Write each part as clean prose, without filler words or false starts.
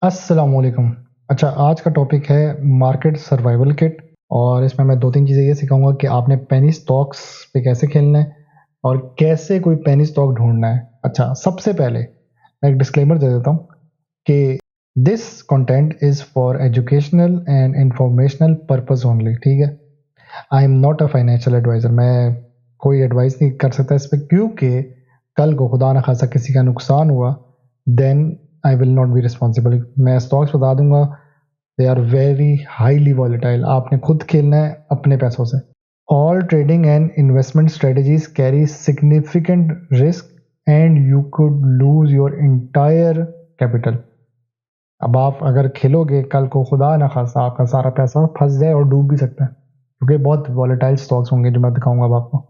अस्सलामुअलैकुम। अच्छा, आज का टॉपिक है मार्केट सर्वाइवल किट और इसमें मैं 2-3 चीज़ें ये सिखाऊँगा कि आपने पेनी स्टॉक्स पे कैसे खेलना है और कैसे कोई पेनी स्टॉक ढूँढना है। अच्छा, सबसे पहले मैं एक डिस्क्लेमर दे देता हूँ कि this content is for educational and informational purpose only, ठीक है? I am not a financial advisor. मैं कोई एडवाइस नहीं कर सकता इस पे, क्योंकि कल को खुदा ना खासा किसी का नुकसान हुआ, then I will not be responsible. मैं स्टॉक्स बता दूंगा, they are very highly volatile. आपने खुद खेलना है अपने पैसों से। All trading and investment strategies carry significant risk and you could lose your entire capital. अब आप अगर खेलोगे, कल को खुदा ना खासा आपका सारा पैसा फंस जाए और डूब भी सकता है, क्योंकि बहुत वॉलेटाइल स्टॉक्स होंगे जो मैं दिखाऊंगा अब आपको।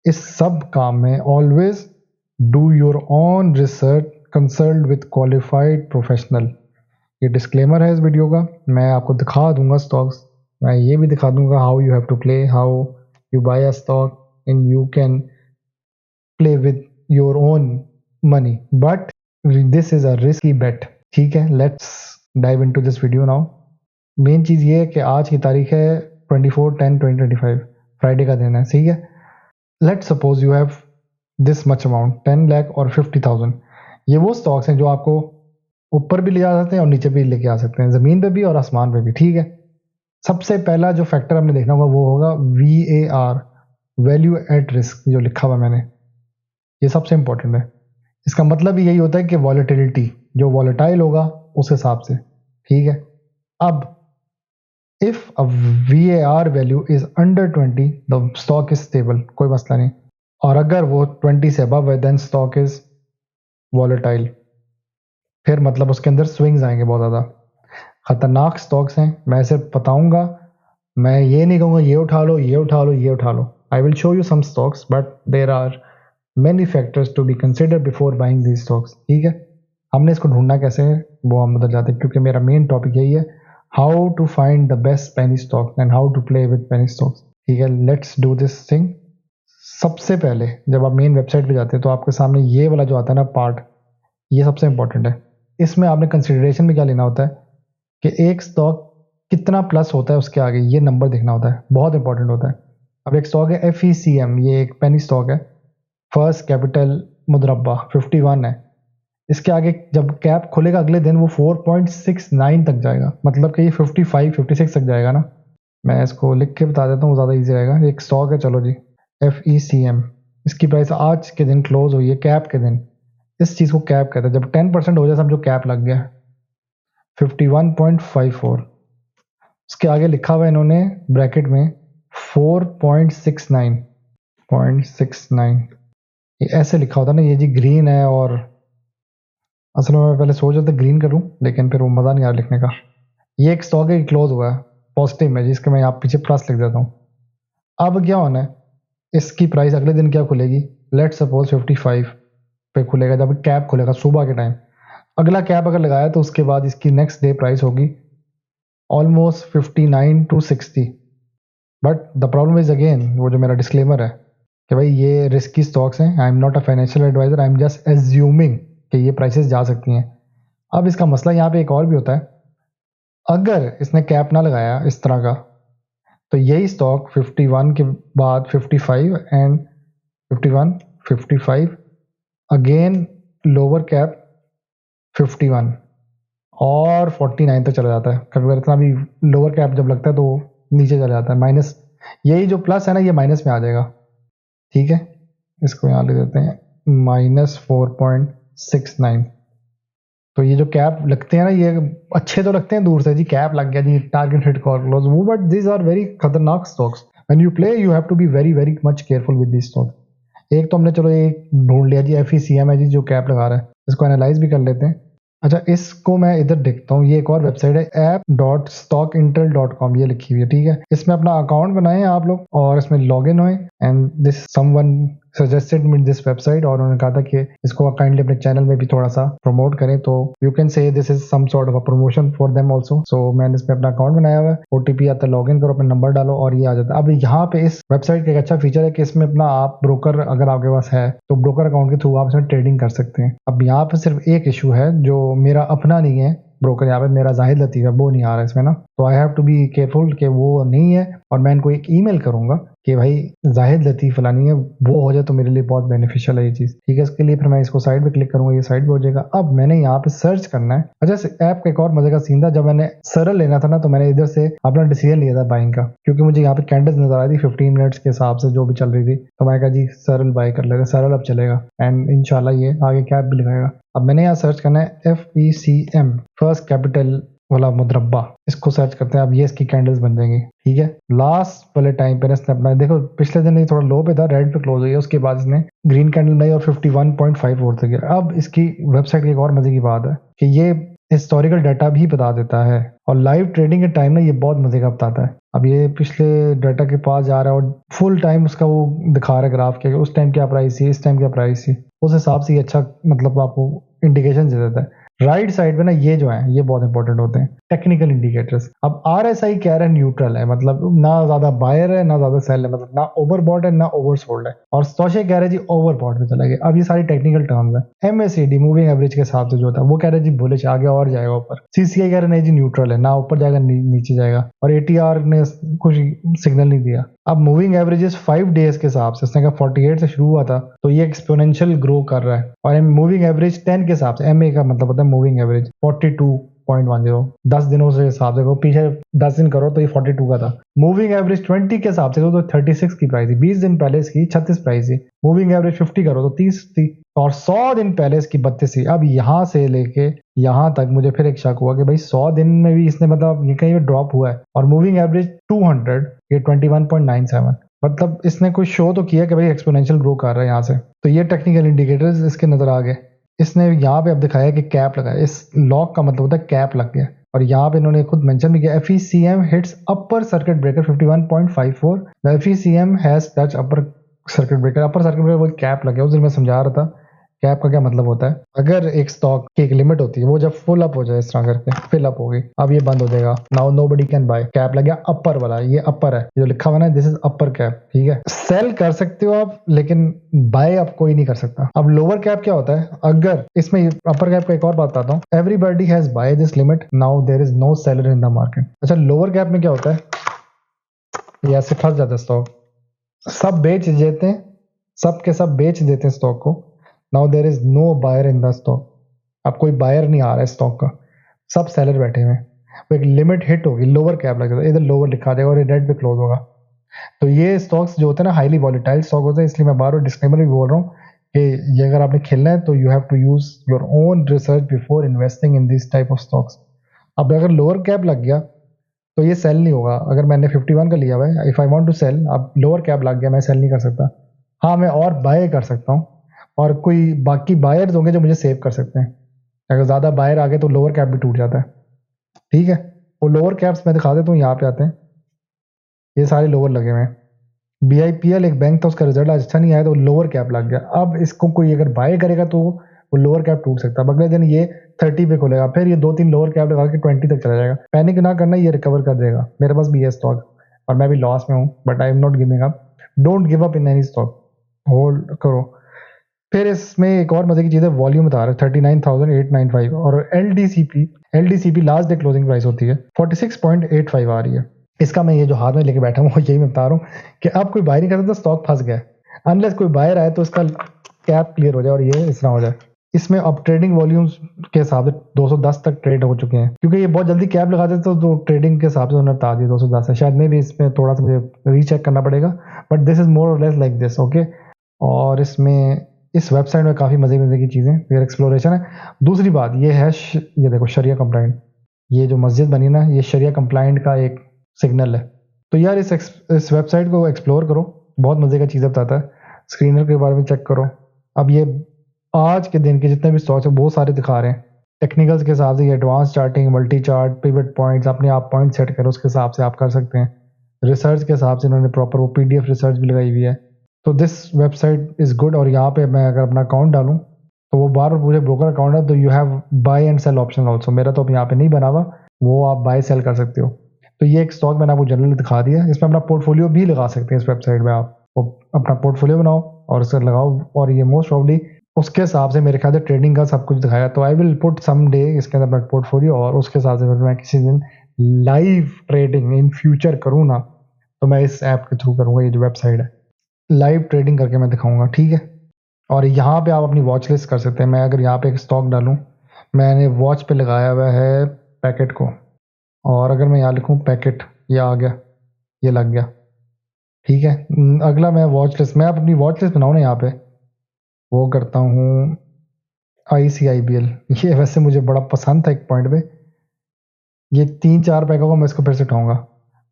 इस सब काम में always do your own research, consult with qualified professional. ये डिस्क्लेमर है इस वीडियो का। मैं आपको दिखा दूंगा स्टॉक्स, मैं ये भी दिखा दूंगा how you have to play, how you buy a stock and you can play with your own money, but this is a risky bet. ठीक है, let's dive into this video now. Main चीज़ ये है कि आज की तारीख है 24/10/2025, फ्राइडे का दिन है, ठीक है। Let's suppose you have this much amount, 10 lakh और 50,000। ये वो स्टॉक्स हैं जो आपको ऊपर भी ले जा सकते हैं और नीचे भी लेके आ सकते हैं, ज़मीन पे भी और आसमान पे भी, ठीक है। सबसे पहला जो फैक्टर हमने देखना होगा वो होगा VAR, वैल्यू एट रिस्क, जो लिखा हुआ मैंने, ये सबसे इंपॉर्टेंट है। इसका मतलब ही यही होता है कि वॉलेटिलिटी, जो वॉलेटाइल होगा उस हिसाब से, ठीक है। अब if a VAR value is under 20 the stock is stable, कोई मसला नहीं। और अगर वो 20 से अबव है देन स्टॉक इज वॉलेटाइल, फिर मतलब उसके अंदर स्विंग्स आएंगे बहुत ज़्यादा। खतरनाक स्टॉक्स हैं, मैं सिर्फ बताऊंगा, मैं ये नहीं कहूँगा ये उठा लो ये उठा लो ये उठा लो। I will show you some stocks but there are many factors to be consider before buying these stocks, ठीक है। हमने इसको ढूंढना कैसे है वो हम बदल जाते हैं, क्योंकि मेरा मेन टॉपिक यही है, how to find the best penny stock and how to play with penny stocks, ठीक है। Let's do this thing. सबसे पहले जब आप मेन वेबसाइट पे जाते हैं तो आपके सामने ये वाला जो आता है ना पार्ट, ये सबसे इंपॉर्टेंट है। इसमें आपने कंसिडरेशन में क्या लेना होता है कि एक स्टॉक कितना प्लस होता है उसके आगे, ये नंबर देखना होता है, बहुत इंपॉर्टेंट होता है। अब एक स्टॉक है FECM, ये एक पेनी स्टॉक है, फर्स्ट कैपिटल मुदरबा 51 है। इसके आगे जब कैप खुलेगा अगले दिन वो 4.69 तक जाएगा, मतलब कि ये 55-56 तक जाएगा ना। मैं इसको लिख के बता देता हूँ, ज़्यादा ईजी रहेगा। एक स्टॉक है, चलो जी, FECM। इसकी प्राइस आज के दिन क्लोज हुई है, कैप के दिन। इस चीज़ को कैप कहते हैं, जब 10% हो जाए समझो कैप लग गया, 51.54। उसके आगे लिखा हुआ है इन्होंने ब्रैकेट में 4.69, ये ऐसे लिखा होता ना, ये जी ग्रीन है। और असल में मैं पहले सोच रहा था ग्रीन करूं, लेकिन फिर वो मज़ा नहीं आया लिखने का। ये एक स्टॉक है, क्लोज हुआ है पॉजिटिव में, जिसके मैं यहाँ पीछे प्लस लिख देता हूँ। अब क्या होना है, इसकी प्राइस अगले दिन क्या खुलेगी, लेट सपोज 55 पे खुलेगा, जब कैप खुलेगा सुबह के टाइम। अगला कैप अगर लगाया तो उसके बाद इसकी नेक्स्ट डे प्राइस होगी almost 59 to 60। But the problem is again वो जो मेरा डिस्क्लेमर है कि भाई ये रिस्की स्टॉक्स हैं, I am not a financial advisor, I am just assuming कि ये प्राइसेस जा सकती हैं। अब इसका मसला यहाँ पे एक और भी होता है, अगर इसने कैप ना लगाया इस तरह का, तो यही स्टॉक 51 के बाद 55 एंड 51 55 अगेन लोअर कैप 51 और 49 तक चला जाता है। कभी कभी इतना भी लोअर कैप जब लगता है तो नीचे चला जाता है, माइनस, यही जो प्लस है ना ये माइनस में आ जाएगा, ठीक है। इसको यहाँ ले देते हैं -4.69। तो ये जो कैप लगते हैं ना ये अच्छे तो लगते हैं दूर से, जी कैप लग गया जी, टारगेट हिट कॉल क्लोज वो, बट दीज आर वेरी खतरनाक stocks. When you play you have to be very very much careful with this stocks. एक तो हमने चलो एक ढूंढ लिया जी, FECM है जी जो कैप लगा रहा है, इसको एनालाइज भी कर लेते हैं। अच्छा, इसको मैं इधर देखता हूँ, ये एक और वेबसाइट है app.stockintel.com, ये लिखी हुई है, ठीक है। इसमें अपना अकाउंट बनाएं आप लोग और इसमें लॉग इन होए, and this someone suggested me this website, और उन्होंने कहा था कि इसको काइंडली अपने चैनल में भी थोड़ा सा प्रमोट करें, तो you can say this is some sort of a promotion for them also. So मैंने इसमें अपना अकाउंट बनाया हुआ है, OTP आता है, लॉग इन करो, अपना नंबर डालो और ये आ जाता है। अब यहाँ पे इस वेबसाइट का एक अच्छा फीचर है कि इसमें अपना आप ब्रोकर अगर आपके पास है तो ब्रोकर अकाउंट के थ्रू आप इसमें ट्रेडिंग कर सकते हैं। अब यहाँ पे सिर्फ एक इशू है जो मेरा अपना नहीं है, ब्रोकर यहाँ पे मेरा जाहिद लतीफ़ है, वो नहीं आ रहा इसमें ना, तो I have to be careful कि वो नहीं है, और मैं इनको एक ईमेल करूँगा कि भाई जाहिद लतीफ़ फलानी है, वो हो जाए तो मेरे लिए बहुत बेनिफिशियल है ये चीज़, ठीक है। इसके लिए फिर मैं इसको साइड पे क्लिक करूँगा, ये साइड पे हो जाएगा। अब मैंने यहाँ पे सर्च करना है। अच्छा, ऐप का एक और मजे का सीन था, जब मैंने सरल लेना था ना, तो मैंने इधर से अपना डिसीजन लिया था बाइंग का, क्योंकि मुझे यहाँ पे कैंडल्स नजर आ रही थी 15 मिनट्स के हिसाब से जो भी चल रही थी, तो मैं कहा जी सरल बाय कर लेते, सरल अब चलेगा, एंड इंशाल्लाह ये आगे कैप भी लगाएगा। अब मैंने यहाँ सर्च करना है FECM, फर्स्ट कैपिटल वाला मुद्रब्बा, इसको सर्च करते हैं। अब ये इसकी कैंडल्स बन जाएंगी, ठीक है। लास्ट वाले टाइम पे इसने अपना, देखो पिछले दिन ये थोड़ा लो पे था, रेड पे क्लोज हुई है, उसके बाद इसने ग्रीन कैंडल बनाई और 51.54 तक गया। अब इसकी वेबसाइट की एक और मजे की बात है कि ये हिस्टोरिकल डाटा भी बता देता है, और लाइव ट्रेडिंग के टाइम ना ये बहुत मजे का बताता है। अब ये पिछले डाटा के पास जा रहा है और फुल टाइम उसका वो दिखा रहा है ग्राफ के, उस टाइम क्या प्राइस थी, इस टाइम क्या प्राइस थी, उस हिसाब से ये अच्छा मतलब आपको इंडिकेशन दे देता है। राइट साइड पे ना ये जो है ये बहुत इंपॉर्टेंट होते हैं, टेक्निकल इंडिकेटर्स। अब RSI कह रहा है न्यूट्रल है, मतलब ना ज्यादा बायर है ना ज्यादा सेल है, मतलब ना ओवरबॉट है ना ओवरसोल्ड है, और स्टोचे कह रहे हैं जी ओवरबॉट में चला गया। अब ये सारी टेक्निकल टर्म्स है। MACD मूविंग एवरेज के हिसाब से जो होता है वो कह रहे हैं जी बुलिश आगे और जाएगा ऊपर। CCI कह रहे नहीं जी न्यूट्रल है, ना ऊपर जाएगा नीचे जाएगा, और ATR ने कुछ सिग्नल नहीं दिया। अब मूविंग एवरेजेस 5 डेज के हिसाब से, उसने कहा 48 से शुरू हुआ था, तो ये एक्सपोनेंशियल ग्रो कर रहा है। और मूविंग एवरेज 10 के हिसाब से, MA का मतलब होता है मूविंग एवरेज 42.10, 10 दिनों से हिसाब से पीछे 10 दिन करो तो ये 42 का था। मूविंग एवरेज 20 के हिसाब से तो 36 की प्राइस थी, 20 दिन पहले इसकी 36 प्राइस थी। मूविंग एवरेज 50 करो तो 30 थी, और 100 दिन पहले इसकी 32 थी। अब यहाँ से लेके यहाँ तक मुझे फिर एक शक हुआ कि भाई 100 दिन में भी इसने मतलब ये कहीं ड्रॉप हुआ है, और मूविंग एवरेज 200, ये 21.97, मतलब इसने कोई शो तो किया कि भाई एक्सपोनेंशियल ग्रो कर रहा है यहाँ से। तो ये टेक्निकल इंडिकेटर्स इसके नजर आ गए। इसने यहाँ पे अब दिखाया कि कैप लगाया, इस लॉक का मतलब होता है कैप लग गया, और यहाँ पे इन्होंने खुद मेंशन भी किया FECM hits upper circuit breaker 51.54, the FECM has touch upper circuit breaker. Upper circuit breaker वो कैप लग गया, उस दिन मैं समझा रहा था कैप का क्या मतलब होता है। अगर एक स्टॉक की एक लिमिट होती है, वो जब फुल अप हो जाए इस तरह करके फिल अप हो गई, अब ये बंद हो जाएगा, now nobody can buy, cap लग गया अपर वाला, ये अपर है जो लिखा हुआ ना, दिस इज अपर कैप, ठीक है। सेल कर सकते हो आप, लेकिन बाय अब कोई नहीं कर सकता। अब लोअर कैप क्या होता है, अगर इसमें अपर कैप का एक और बात बताता हूँ, everybody has buy this limit, now there is no seller in the market. अच्छा, लोअर कैप में क्या होता है, ये ऐसे फंस जाता है स्टॉक, सब बेच देते हैं, सब के सब बेच देते हैं स्टॉक को, now there is no buyer in the stock, अब कोई बायर नहीं आ रहा है स्टॉक का, सब सेलर बैठे हुए हैं। वो एक लिमिट हिट होगी, लोअर कैप लग जाता है, इधर लोअर लिखा जाएगा और ये रेड पे क्लोज होगा। तो ये स्टॉक्स जो होते हैं ना हाईली वॉलेटाइल स्टॉक होते हैं, इसलिए मैं बार बार डिस्क्लेमर भी बोल रहा हूँ कि ये अगर आपने खेलना है तो you have to use your own research before investing in this type of stocks. अब अगर लोअर कैप लग गया तो ये सेल नहीं होगा। अगर मैंने 51 का लिया हुआ है, if I want to sell, अब लोअर कैप लग गया, मैं सेल नहीं कर सकता। हाँ, मैं और बाय कर सकता हूँ, और कोई बाकी बायर्स होंगे जो मुझे सेव कर सकते हैं। अगर ज़्यादा बायर आ गए तो लोअर कैप भी टूट जाता है, ठीक है। वो लोअर कैप्स मैं दिखा देता हूँ, यहाँ पे आते हैं, ये सारे लोअर लगे हुए हैं। BIPL एक बैंक था, उसका रिजल्ट आज अच्छा नहीं आया तो लोअर कैप लग गया। अब इसको कोई अगर बाय करेगा तो वो लोअर कैप टूट सकता है। अगले दिन ये 30 पे खोलेगा, फिर ये 2-3 लोअर कैप लगा के 20 तक चला जाएगा। पैनिक ना करना, ये रिकवर कर देगा। मेरे पास भी है स्टॉक और मैं भी लॉस में हूँ, but I am not giving up. Don't give up in any stock, hold करो। फिर इसमें एक और मजे की चीज़ है, वॉल्यूम बता रहा है 39,895, और LDCP last day closing price होती है 46.85 आ रही है। इसका मैं ये जो हाथ में लेके बैठा हूँ यही मैं बता रहा हूँ कि अब कोई बाय नहीं करता तो स्टॉक फंस गया, अनलेस कोई बायर आए तो इसका कैप क्लियर हो जाए और ये इस तरह हो जाए। इसमें अब ट्रेडिंग वॉल्यूम्स के हिसाब से 210 तक ट्रेड हो चुके हैं, क्योंकि ये बहुत जल्दी कैप लगा देते तो ट्रेडिंग के हिसाब से उन्होंने बता दिया 210 है। शायद में भी इसमें थोड़ा सा मुझे रीचेक करना पड़ेगा, बट दिस इज मोर और लेस लाइक दिस, ओके। और इसमें इस वेबसाइट में काफ़ी मजे की चीज़ें फिर एक्सप्लोरेशन है। दूसरी बात ये है, ये देखो शरिया कंप्लाइंट, ये जो मस्जिद बनी ना, ये शरिया कंप्लाइंट का एक सिग्नल है। तो यार इस वेबसाइट को एक्सप्लोर करो, बहुत मजे का चीज़ें बताता है। स्क्रीनर के बारे में चेक करो। अब ये आज के दिन के जितने भी स्टॉक्स हैं बहुत सारे दिखा रहे हैं। टेक्निकल्स के हिसाब से advance charting, multi chart, pivot points, अपने आप पॉइंट सेट करो, उसके हिसाब से आप कर सकते हैं। रिसर्च के हिसाब से इन्होंने प्रॉपर वो PDF रिसर्च भी लगाई हुई है। तो दिस वेबसाइट इज़ गुड। और यहाँ पे मैं अगर अपना अकाउंट डालूँ तो वो बार बार पूरे ब्रोकर अकाउंट है, तो you have buy and sell option also. मेरा तो अब यहाँ पे नहीं बना हुआ, वो आप बाय सेल कर सकते हो। तो ये एक स्टॉक मैंने आपको जनरली दिखा दिया, इसमें अपना पोर्टफोलियो भी लगा सकते हैं। इस वेबसाइट में आप अपना पोर्टफोलियो बनाओ और उसे लगाओ, और ये मोस्ट प्रॉब्ली उसके हिसाब से मेरे ख्याल से ट्रेडिंग का सब कुछ दिखाया। तो I will put some day इसके अंदर अपना पोर्टफोलियो, और उसके हिसाब से मैं किसी दिन लाइव ट्रेडिंग इन फ्यूचर करूँ ना, तो मैं इस ऐप के थ्रू करूँगा। ये जो वेबसाइट है, लाइव ट्रेडिंग करके मैं दिखाऊंगा, ठीक है। और यहाँ पे आप अपनी वॉच लिस्ट कर सकते हैं। मैं अगर यहाँ पे एक स्टॉक डालूँ, मैंने वॉच पे लगाया हुआ है पैकेट को, और अगर मैं यहाँ लिखूँ पैकेट, ये आ गया, ये लग गया, ठीक है। अगला मैं वॉच लिस्ट, मैं अपनी वॉच लिस्ट बनाऊँ ना, यहाँ पे वो करता हूँ ICIBL। ये वैसे मुझे बड़ा पसंद था एक पॉइंट पे। ये 3-4 पैकों को मैं इसको फिर से उठाऊंगा,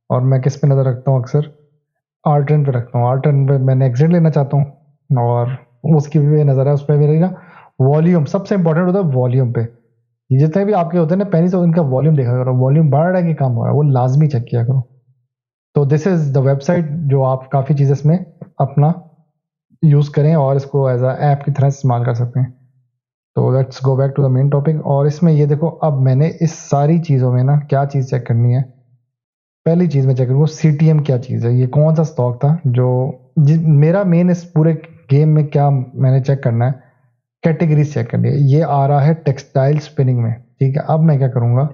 और मैं किस पे नज़र रखता हूँ अक्सर, आर्टन पे रखता हूँ। आर्टन पे मैंने एग्जिट लेना चाहता हूँ, और उसकी भी नज़र है उस पर मेरी ना। वॉल्यूम सबसे इंपॉर्टेंट होता है, वॉल्यूम पे। ये जितने भी आपके होते हैं ना पेनी, तो इनका वॉल्यूम देखा करो, वॉल्यूम बढ़ रहा है कि कम हो रहा है, वो लाजमी चेक किया करो। तो दिस इज़ द वेबसाइट जो आप काफ़ी चीज़ इसमें अपना यूज़ करें और इसको एज अ ऐप की तरह इस्तेमाल कर सकते हैं। तो let's go back to the main topic. और इसमें ये देखो, अब मैंने इस सारी चीज़ों में ना क्या चीज़ चेक करनी है। पहली चीज़ मैं चेक करूँगा CTM क्या चीज़ है, ये कौन सा स्टॉक था जो मेरा मेन इस पूरे गेम में क्या मैंने चेक करना है, कैटेगरीज चेक करनी है। ये आ रहा है टेक्सटाइल स्पिनिंग में, ठीक है। अब मैं क्या करूँगा,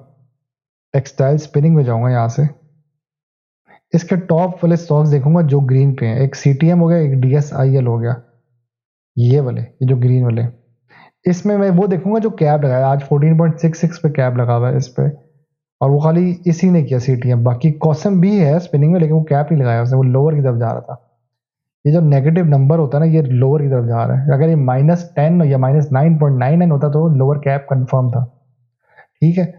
टेक्सटाइल स्पिनिंग में जाऊँगा, यहाँ से इसके टॉप वाले स्टॉक्स देखूंगा जो ग्रीन पे हैं। एक CTM हो गया, एक DSIL हो गया, ये वाले, ये जो ग्रीन वाले। इसमें मैं वो देखूंगा जो कैप लगाया, आज 14.66 पे कैप लगा हुआ है इस पे, और वो खाली इसी ने किया CTM। बाकी कॉसम भी है स्पिनिंग में, लेकिन वो कैप नहीं लगाया उसने, वो लोअर की तरफ जा रहा था। ये जो नेगेटिव नंबर होता है ना, ये लोअर की तरफ जा रहा है। अगर ये -10 या -9.99 होता तो लोअर कैप कंफर्म था, ठीक है।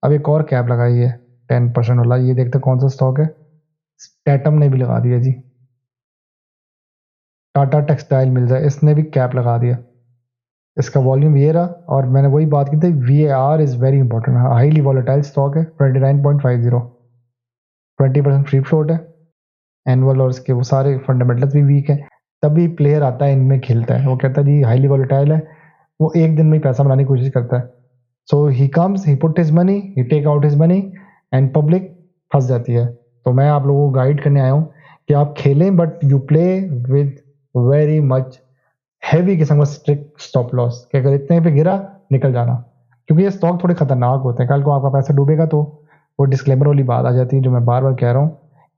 अब एक और कैप लगाई है 10% वाला, ये देखते कौन सा स्टॉक है। स्टेटम ने भी लगा दिया जी, टाटा टेक्सटाइल मिल जाए, इसने भी कैप लगा दिया। इसका वॉल्यूम ये रहा, और मैंने वही बात की थी, VAR is very important. Highly volatile stock है, 29.50, 20% फ्री फ्लोट है एनुअल, और इसके वो सारे फंडामेंटल्स भी वीक है। तभी प्लेयर आता है इनमें खेलता है, वो कहता है जी हाईली वॉलेटाइल है, वो एक दिन में ही पैसा बनाने की कोशिश करता है। So he comes, he put his money, he take out his money, and public फंस जाती है। तो मैं आप लोगों को गाइड करने आया हूँ कि आप खेलें, but you play with very much heavy किस्म का स्ट्रिक्ट स्टॉप लॉस, कि अगर इतने पे गिरा निकल जाना, क्योंकि ये स्टॉक थोड़े खतरनाक होते हैं। कल को आपका पैसा डूबेगा तो वो डिस्क्लेमर वाली बात आ जाती है, जो मैं बार बार कह रहा हूँ,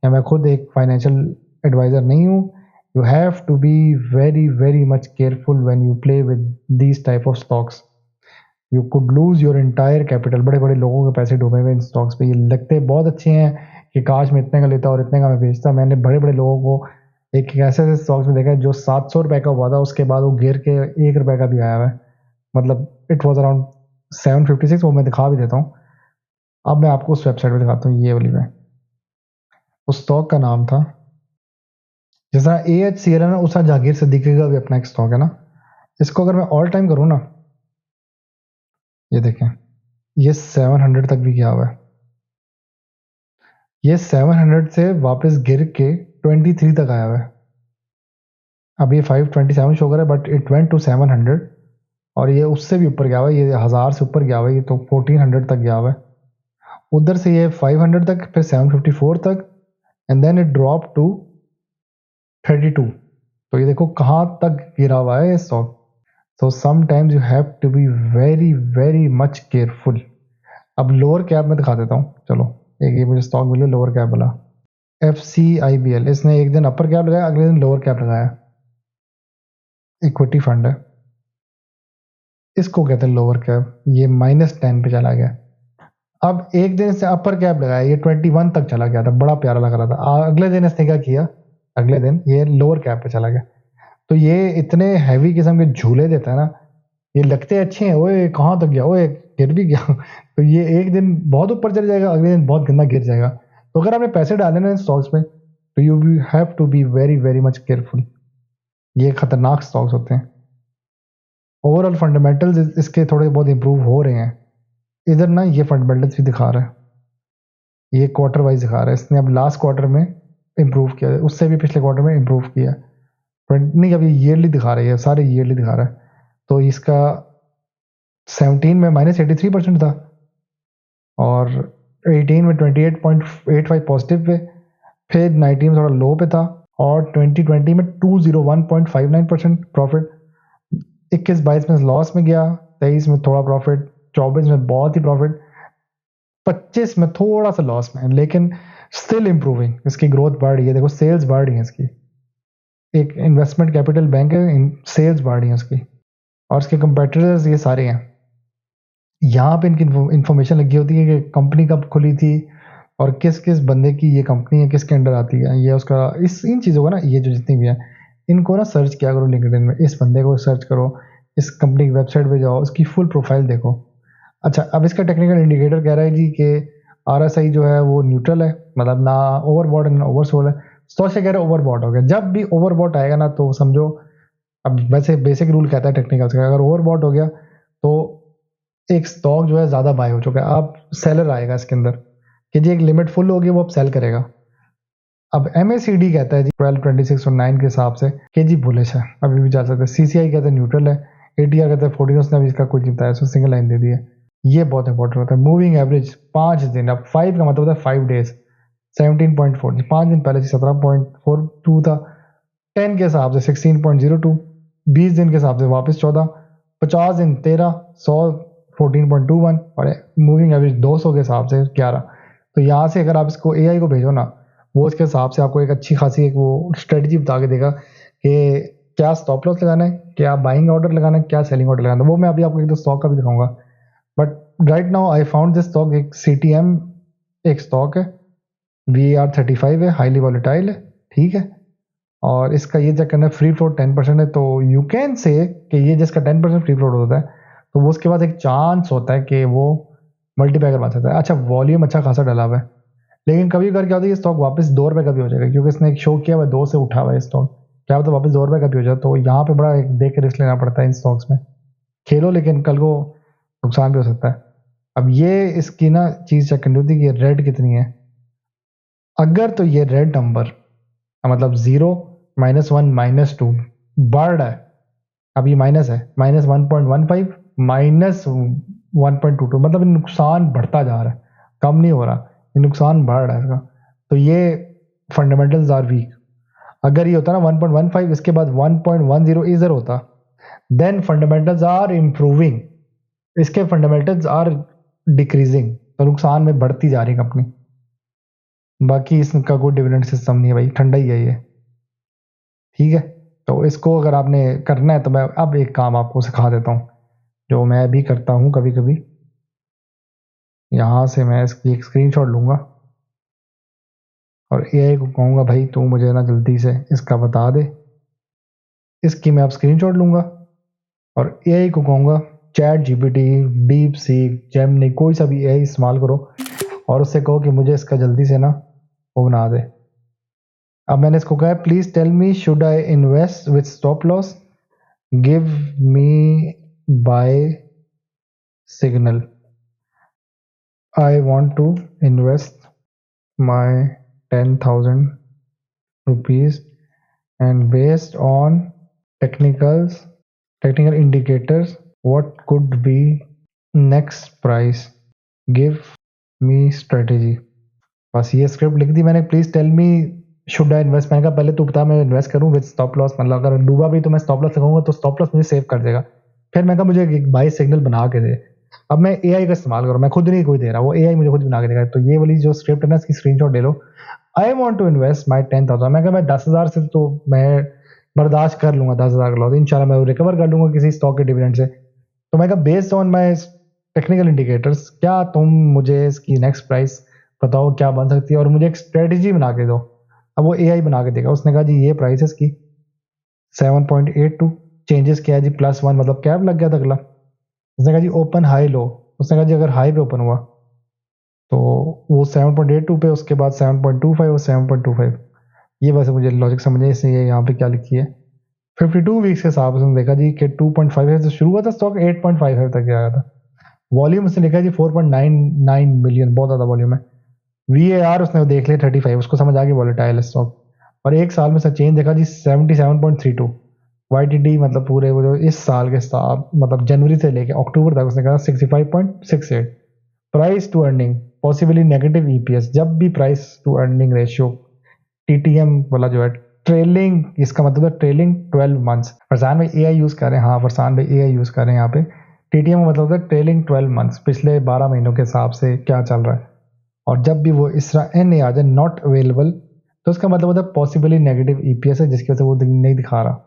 या मैं खुद एक फाइनेंशियल एडवाइज़र नहीं हूँ। You have to be very very much careful when you play with these type of stocks. You could lose your entire capital. बड़े बड़े लोगों के पैसे डूबे हुए इन स्टॉक्स पे। ये लगते बहुत अच्छे हैं कि काश मैं इतने का लेता और इतने का मैं बेचता। मैंने बड़े बड़े लोगों को एक ऐसे ऐसे स्टॉक्स में देखा है जो 700 रुपए का हुआ था, उसके बाद वो गिर के 1 रुपए का भी आया हुआ है। मतलब इट वॉज अराउंड 756, वो मैं दिखा भी देता हूँ। अब मैं आपको उस वेबसाइट पे दिखाता हूँ, ये वाली में। उस स्टॉक का नाम था, जिस तरह AHCL है ना, उस तरह जागीर सिद्दीकी का भी अपना एक स्टॉक है ना। इसको अगर मैं ऑल टाइम करूँ ना, ये देखें, ये 700 तक भी गया हुआ है। ये 700 से वापस गिर के 23 तक आया हुआ है। अब ये 527 शो कर रहा है, बट इट वेंट टू 700, और ये उससे भी ऊपर गया हुआ है, ये 1000 से ऊपर गया हुआ है, ये तो 1400 तक गया हुआ है। उधर से ये 500 तक, फिर 754 तक, and then it drop to 32। तो ये देखो कहाँ तक गिरा हुआ है ये stock. So sometimes you have to be very very much careful. अब लोअर कैप में दिखा देता हूँ, चलो। एक ये मुझे स्टॉक मिले लोअर कैप वाला, FCIBL। इसने एक दिन अपर कैप लगाया, अगले दिन लोअर कैप लगाया। इक्विटी फंड है, इसको कहते हैं लोअर कैप। ये -10 पे चला गया। अब एक दिन से अपर कैप लगाया, ये 21 तक चला गया था, बड़ा प्यारा लग रहा था। अगले दिन इसने क्या किया, अगले दिन ये लोअर कैप पे चला गया। तो ये इतने हैवी किस्म के झूले देता है ना, ये लगते अच्छे हैं, ओए कहाँ तक गया, ओए गिर भी गया। तो ये एक दिन बहुत ऊपर चले जाएगा, अगले दिन बहुत गंदा गिर जाएगा। तो अगर आपने पैसे डाले ना इन स्टॉक्स में, तो you have to be very very much careful. ये खतरनाक स्टॉक्स होते हैं। ओवरऑल फंडामेंटल्स इसके थोड़े बहुत इंप्रूव हो रहे हैं। इधर ना ये फंडामेंटल्स भी दिखा रहा है, ये क्वार्टर वाइज दिखा रहा है। इसने अब लास्ट क्वार्टर में इंप्रूव किया है, उससे भी पिछले क्वार्टर में इंप्रूव किया है। नहीं, अब ये ईयरली दिखा रही है, सारे ईयरली दिखा रहा है। तो इसका 17 में -83% था, और 18 में 28.85 पॉजिटिव पे, फिर 19 में थोड़ा लो पे था, और 2020 में 201.59% प्रॉफिट, 21-22 में लॉस में गया, 23 में थोड़ा प्रॉफिट, 24 में बहुत ही प्रॉफिट, 25 में थोड़ा सा लॉस में, लेकिन स्टिल इम्प्रूविंग, इसकी ग्रोथ बढ़ रही है। देखो सेल्स बढ़ रही है इसकी, एक इन्वेस्टमेंट कैपिटल बैंक है, सेल्स बढ़ रही है उसकी, और इसके कंपेटिटर्स ये सारे हैं। यहाँ पे इनकी इंफॉर्मेशन लगी होती है कि कंपनी कब खुली थी और किस किस बंदे की ये कंपनी है, किसके अंडर आती है, ये उसका इन चीज़ों को ना, ये जो जितनी भी है इनको ना सर्च किया करो लिंक्डइन में, इस बंदे को सर्च करो, इस कंपनी की वेबसाइट पे जाओ, उसकी फुल प्रोफाइल देखो। अच्छा, अब इसका टेक्निकल इंडिकेटर कह रहा है जी कि RSI जो है वो न्यूट्रल है, मतलब ना ओवरबॉट है ना ओवरसोल्ड है। स्टॉक से कह रहे ओवरबॉट हो गया, जब भी ओवरबॉट आएगा ना तो समझो, अब वैसे बेसिक रूल कहता है टेक्निकल से, अगर ओवरबॉट हो गया तो एक स्टॉक जो है ज़्यादा बाय हो चुका है, अब सेलर आएगा इसके अंदर कि जी एक लिमिट फुल होगी, वो अब सेल करेगा। अब MACD कहता है जी 12, 26 और 9 के हिसाब से कि जी बुलिश है, अभी भी जा सकते हैं। CCI कहते हैं न्यूट्रल है, ATR कहते हैं 14, उसने अभी इसका कुछ नहीं बताया, उसने सिंगल लाइन दे दी है। ये बहुत इंपॉर्टेंट होता है। मूविंग एवरेज 5 दिन, अब 5 का मतलब होता है 5 डेज, 17.4, 5 दिन पहले 17.42 था, 10 के हिसाब से 16.02, 20 दिन के हिसाब से वापस 14, 50 दिन 13, 100 14.21, और मूविंग एवरेज 200 के हिसाब से 11। तो यहाँ से अगर आप इसको AI को भेजो ना, वो उसके हिसाब से आपको एक अच्छी खासी एक वो स्ट्रेटजी बता के देगा कि क्या स्टॉप लॉस लगाना है, क्या बाइंग ऑर्डर लगाना है, क्या सेलिंग ऑर्डर लगाना है। वो मैं अभी आपको एक दो स्टॉक का भी दिखाऊंगा, but right now I found this stock, एक CTM एक स्टॉक है, VAR35 है, हाईली वॉलेटाइल है, ठीक है, और इसका ये चेक करना है, फ्री फ्लोट 10% है, तो यू कैन से कि ये जिसका 10% फ्री फ्लोट होता है तो वो उसके बाद एक चांस होता है कि वो मल्टीपैकर बन सकता है। अच्छा, वॉल्यूम अच्छा खासा डला हुआ है, लेकिन कभी कभी क्या होता है ये स्टॉक वापस 2 रुपये का भी हो जाएगा, क्योंकि इसने एक शो किया हुआ 2 से उठा हुआ है स्टॉक, क्या होता है वापस 2 रुपये का भी हो जाए, तो यहाँ पे बड़ा एक देख के रिस्क लेना पड़ता है इन स्टॉक्स में। खेलो, लेकिन कल को नुकसान भी हो सकता है। अब ये इसकी ना चीज़ चेक करनी होती है कि रेड कितनी है। अगर तो ये रेड नंबर मतलब 0, -1, -2 बढ़ रहा है, अब ये माइनस है, -1.15, -1.22, मतलब नुकसान बढ़ता जा रहा है, कम नहीं हो रहा, ये नुकसान बढ़ रहा है इसका, तो ये फंडामेंटल्स आर वीक। अगर ये होता ना 1.15, इसके बाद 1.10 इधर होता, देन फंडामेंटल्स आर इम्प्रूविंग, इसके फंडामेंटल्स आर डिक्रीजिंग, तो नुकसान में बढ़ती जा रही कंपनी। बाकी इसका कोई डिविडेंड सिस्टम नहीं है भाई, ठंडा ही है ये, ठीक है। तो इसको अगर आपने करना है तो मैं अब एक काम आपको सिखा देता हूँ, जो मैं भी करता हूँ कभी कभी। यहाँ से मैं इसकी एक स्क्रीनशॉट लूँगा और AI को कहूँगा भाई तू मुझे ना जल्दी से इसका बता दे। इसकी मैं अब स्क्रीनशॉट लूँगा और AI को कहूँगा ChatGPT, DeepSeek, Gemini, कोई सा भी AI इस्तेमाल करो और उससे कहो कि मुझे इसका जल्दी से ना वो बना दे। अब मैंने इसको कहा please tell me should I invest with stop loss, give me buy signal, I want to invest my 10,000 rupees and based on technical indicators, what could be next price, give me strategy। बस ये script लिख दी मैंने, please tell me should I invest, मैंने कहा पहले तू बता मैं इन्वेस्ट करूं विद स्टॉप लॉस, मतलब अगर डूबा भी तो मैं स्टॉप लॉस लगाऊंगा तो स्टॉप लॉस मुझे सेव कर देगा। फिर मैं कहा मुझे एक बाई सिग्नल बना के दे। अब मैं AI का इस्तेमाल करूँ, मैं खुद नहीं कोई दे रहा, वो AI मुझे खुद बना के देगा। तो ये वाली जो स्क्रिप्ट है ना इसकी स्क्रीनशॉट ले लो। I want to invest my 10,000, मैं कहा मैं 10,000 से तो मैं बर्दाश्त कर लूंगा, 10,000 का लॉस इंशाल्लाह मैं रिकवर कर लूंगा किसी स्टॉक के डिविडेंड से। तो मैं कहा based on my technical indicators क्या तुम मुझे इसकी नेक्स्ट प्राइस बताओ क्या बन सकती है और मुझे एक स्ट्रेटेजी बना के दो। अब वो AI बना के देगा। उसने कहा जी ये प्राइस है इसकी 7.82, चेंजेस किया जी +1, मतलब कैप लग गया था अगला। उसने कहा जी ओपन हाई लो, उसने कहा जी अगर हाई पे ओपन हुआ तो वो 7.82 पे, उसके बाद 7.25 और 7.25। ये वैसे मुझे लॉजिक समझ नहीं इसने ये यहाँ पे क्या लिखी है। 52 वीक्स के हिसाब से उसने देखा जी कि 2.5 से शुरू हुआ था स्टॉक, 8.55 तक आया था। वॉल्यूम उसने लिखा जी 4.99 मिलियन, बहुत ज़्यादा वॉल्यूम है। VAR उसने देख लिया 35, उसको समझ आ गई वॉलेटाइल स्टॉक। और एक साल में चेंज देखा जी 77.32। YTD मतलब पूरे वो जो इस साल के साथ मतलब जनवरी से लेके अक्टूबर तक उसने कहा 65.68। Price to earning possibly negative EPS, जब भी price to earning ratio TTM वाला जो है ट्रेलिंग, इसका मतलब है ट्रेलिंग 12 मंथ्स। फरसान भाई एआई यूज़ कर रहे हैं, हाँ फरसान भाई एआई यूज़ कर रहे हैं यहाँ पे। टीटीएम का मतलब है ट्रेलिंग 12 मंथ्स, पिछले 12 महीनों के हिसाब से क्या चल रहा है। और जब भी वो इस तरह एन ए आ जाए नॉट अवेलेबल, तो उसका मतलब होता है पॉसिबली नेगेटिव ईपीएस है, जिसकी वजह से वो नहीं दिखा रहा।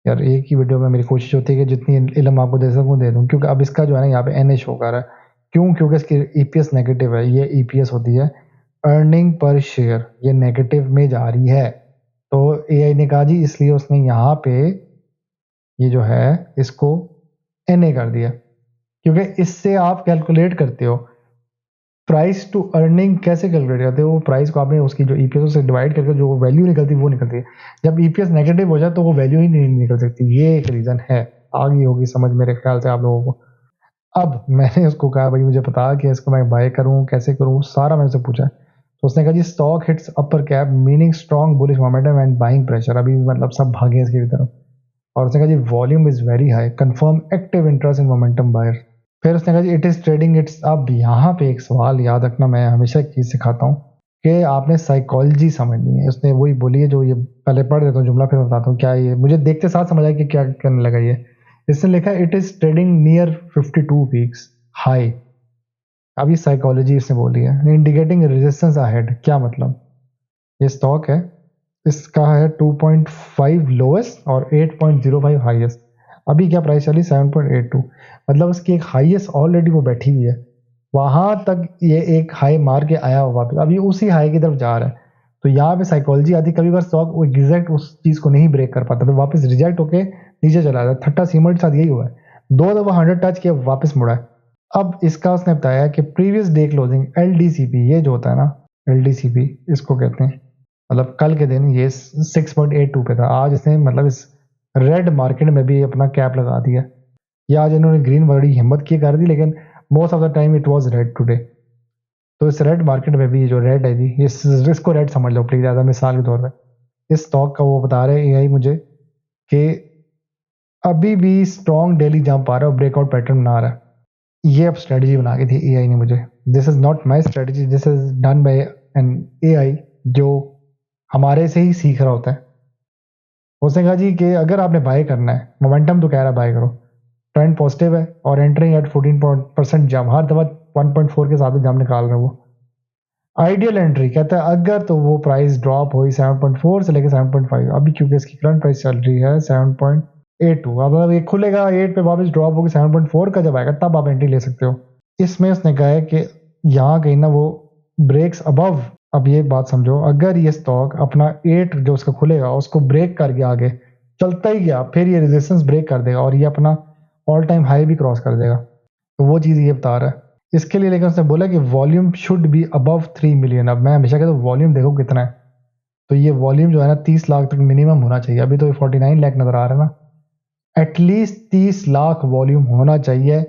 यार एक ही वीडियो में मेरी कोशिश होती है कि जितनी इल्म आपको दे सकूँ दे दूँ, क्योंकि अब इसका जो है ना यहाँ पे एन ए शो कर रहा है। क्यों? क्योंकि इसकी ईपीएस नेगेटिव है। ये ईपीएस होती है अर्निंग पर शेयर, ये नेगेटिव में जा रही है। तो एआई ने कहा जी, इसलिए उसने यहाँ पे ये जो है इसको एन ए कर दिया, क्योंकि इससे आप कैलकुलेट करते हो प्राइस टू अर्निंग। कैसे कैलकुलेट करते हो? वो प्राइस को आपने उसकी जो ईपीएस से डिवाइड करके जो वैल्यू निकलती है वो निकलती है। जब ईपीएस नेगेटिव हो जाए तो वो वैल्यू ही नहीं निकल सकती। ये एक रीज़न है। आ गई होगी समझ मेरे ख्याल से आप लोगों को। अब मैंने उसको कहा भाई मुझे पता कि इसको मैं बाय करूं, कैसे करूं, सारा मैंने उससे पूछा। तो उसने कहा जी stock hits upper cap meaning strong bullish momentum and buying pressure. अभी मतलब सब भागे इसकी तरफ। और उसने कहा जी volume is very high, confirm active interest in momentum buyer. फिर उसने कहा जी इट इज ट्रेडिंग इट्स। अब यहाँ पे एक सवाल याद रखना, मैं हमेशा एक चीज़ सिखाता हूँ कि आपने साइकोलॉजी समझनी है। उसने वही बोली है जो ये पहले पढ़ देता हूँ जुमला, फिर बताता हूँ क्या ये मुझे देखते साथ समझ आया कि क्या करने लगा ये। इसने लिखा it is trading near 52 weeks high. अब ये साइकोलॉजी इसने बोली है, इंडिकेटिंग रेजिस्टेंस अहेड। क्या मतलब? ये स्टॉक है, इसका है 2.5 लोएस्ट और 8.05 हाईएस्ट। अभी क्या प्राइस चली? 7.82। मतलब उसकी एक हाईएस्ट ऑलरेडी वो बैठी हुई है, वहां तक ये एक हाई मार के आया हुआ वापस, अभी उसी हाई की तरफ जा रहा है। तो यहाँ पे साइकोलॉजी आती, कभी बार स्टॉक एग्जैक्ट उस चीज को नहीं ब्रेक कर पाता, तो वापस रिजेक्ट होके नीचे चला जाता। थट्टा सीमेंट के साथ यही हुआ है, 2 दफा 100 टच किया वापस मुड़ा है। अब इसका उसने बताया कि प्रीवियस डे क्लोजिंग एलडीसीपी, ये जो होता है ना एलडीसीपी इसको कहते हैं, मतलब कल के दिन ये 6.82 पे था। आज इसने मतलब इस रेड मार्केट में भी अपना कैप लगा दिया। या आज इन्होंने ग्रीन बड़ी हिम्मत की कर दी, लेकिन most of the time it was red today. तो इस रेड मार्केट में भी जो रेड है जी, इस रिस्क को रेड समझ लो प्लीज, एज मिसाल के तौर पे। इस स्टॉक का वो बता रहे हैं एआई मुझे कि अभी भी स्ट्रॉन्ग डेली जंप आ रहा है और ब्रेकआउट पैटर्न बना रहा है। ये अब स्ट्रेटजी बना के थी एआई ने मुझे। This is not my strategy, this is done by an AI जो हमारे से ही सीख रहा होता है। उसने कहा जी कि अगर आपने बाय करना है, मोमेंटम तो कह रहा है बाय करो, ट्रेंड पॉजिटिव है और एंटरिंग एट 14% जंप, हर दफा 1.4 के साथ जंप निकाल रहे हैं वो। आइडियल एंट्री कहता है अगर तो वो प्राइस ड्रॉप हुई 7.4 से लेकर 7.5, अभी क्योंकि इसकी करंट प्राइस चल रही है 7.82, अब ये खुलेगा 8 पे वापस ड्रॉप होगी 7.4 का जब आएगा तब आप एंट्री ले सकते हो। इसमें उसने कहा है कि यहाँ कहीं ना वो ब्रेक्स अबव। अब ये बात समझो, अगर ये स्टॉक अपना 8 जो उसका खुलेगा उसको ब्रेक करके आगे चलता ही गया, फिर ये रेजिस्टेंस ब्रेक कर देगा और ये अपना ऑल टाइम हाई भी क्रॉस कर देगा। तो वो चीज़ ये बता रहा है इसके लिए। लेकिन उसने बोला कि volume should be above 3 million. अब मैं हमेशा कहता हूँ वॉल्यूम देखो कितना है, तो ये वॉल्यूम जो है ना 30 लाख तक मिनिमम होना चाहिए। अभी तो 49 लाख नजर आ रहा है ना, एटलीस्ट 30 लाख वॉल्यूम होना चाहिए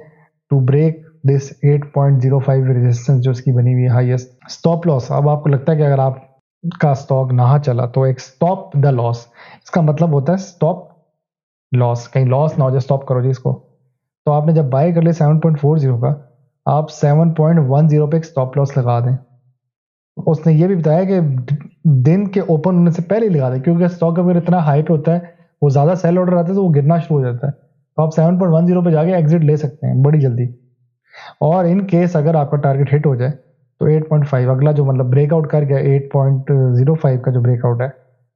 टू ब्रेक दिस 8.05 रेजिस्टेंस जो इसकी बनी हुई है हाईएस्ट। स्टॉप लॉस, अब आपको लगता है कि अगर आपका स्टॉक ना चला तो एक स्टॉप द लॉस, इसका मतलब होता है स्टॉप लॉस, कहीं लॉस ना हो जाए, स्टॉप करो जी इसको। तो आपने जब बाय कर लिया 7.40 का, आप 7.10 पे एक स्टॉप लॉस लगा दें। उसने ये भी बताया कि दिन के ओपन होने से पहले ही लगा दें, क्योंकि स्टॉक अगर इतना हाई पे होता है, वो ज़्यादा सेल ऑर्डर आता है तो वो गिरना शुरू हो जाता है। तो आप 7.10 पे जाके एग्जिट ले सकते हैं बड़ी जल्दी। और इन केस अगर आपका टारगेट हिट हो जाए तो 8.5 अगला जो मतलब ब्रेकआउट कर गया, 8.05 का जो ब्रेकआउट है,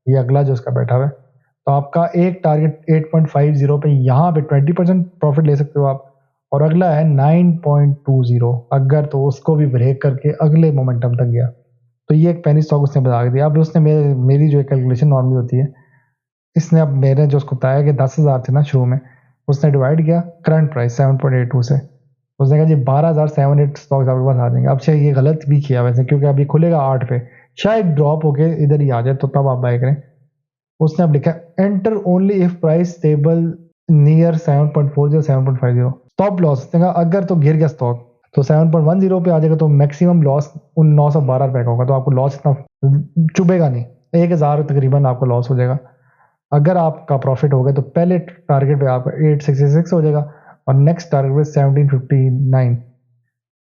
ये अगला जो उसका बैठा हुआ है, तो आपका एक टारगेट 8.50 पे यहाँ पे 20% प्रॉफिट ले सकते हो आप। और अगला है 9.20, अगर तो उसको भी ब्रेक करके अगले मोमेंटम तक गया तो ये एक पेनी स्टॉक उसने बता दिया। अब उसने मेरी जो कैलकुलेशन नॉर्मली होती है, इसने अब मेरे जो उसको बताया कि 10,000 थे ना शुरू में, उसने डिवाइड किया करंट प्राइस 7.82 से। उसने कहा जी 12,078 स्टॉक्स आपके पास आ जाएंगे। अब शायद ये गलत भी किया वैसे, क्योंकि अभी खुलेगा 8 पे, शायद ड्रॉप होके इधर ही आ जाए तो तब आप बाय करें। उसने अब लिखा enter only if price stable near 7.40 7.50। Stop loss, उसने कहा अगर तो गिर गया स्टॉक तो 7.10 पे आ जाएगा तो मैक्सिमम लॉस उन 912 रुपए का होगा, तो आपको लॉस इतना चुभेगा नहीं, 1,000 तकरीबन आपको लॉस हो जाएगा। अगर आपका प्रॉफिट हो गया तो पहले टारगेट पे आपका 866 हो जाएगा और नेक्स्ट टारगेट पे 1759।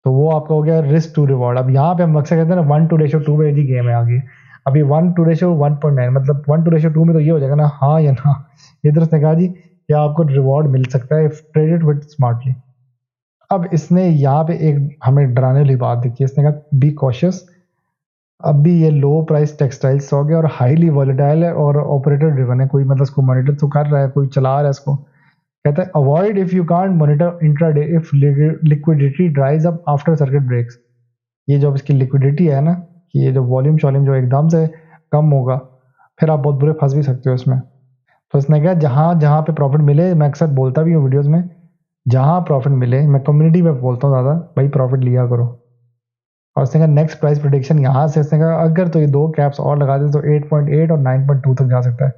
तो वो आपका हो गया रिस्क टू रिवॉर्ड। अब यहाँ पे हम अक्सर कहते हैं ना 1:2 पे जी गेम है आगे। अभी 1:1.9 मतलब 1:2 में तो ये हो जाएगा ना हाँ या ना। इधर उसने कहा जी कि आपको रिवॉर्ड मिल सकता है इफ ट्रेडेड विद स्मार्टली। अब इसने यहाँ पे एक हमें डराने वाली बात देखी, इसने कहा बी कॉशियस। अभी ये लो प्राइस टेक्सटाइल स्टॉक है और हाईली वॉलेटाइल है और ऑपरेटर ड्रिवन है, कोई मतलब इसको मॉनिटर तो कर रहा है, कोई चला रहा है इसको। कहता है avoid if you can't monitor intraday if liquidity dries up after circuit breaks. ये जो इसकी लिक्विडिटी है ना, कि ये जो वॉल्यूम शॉल्यूम जो एकदम से कम होगा, फिर आप बहुत बुरे फंस भी सकते हो इसमें। तो इसने कहा जहाँ जहाँ पे प्रॉफिट मिले, मैं अक्सर बोलता भी हूँ वीडियोस में, जहाँ प्रॉफिट मिले, मैं कम्युनिटी में बोलता हूँ ज़्यादा, भाई प्रॉफिट लिया करो। और उसने कहा नेक्स्ट प्राइस प्रिडिक्शन यहाँ से, उसने कहा अगर तो ये 2 कैप्स और लगा दे तो 8.8 और 9.2 तक जा सकता है,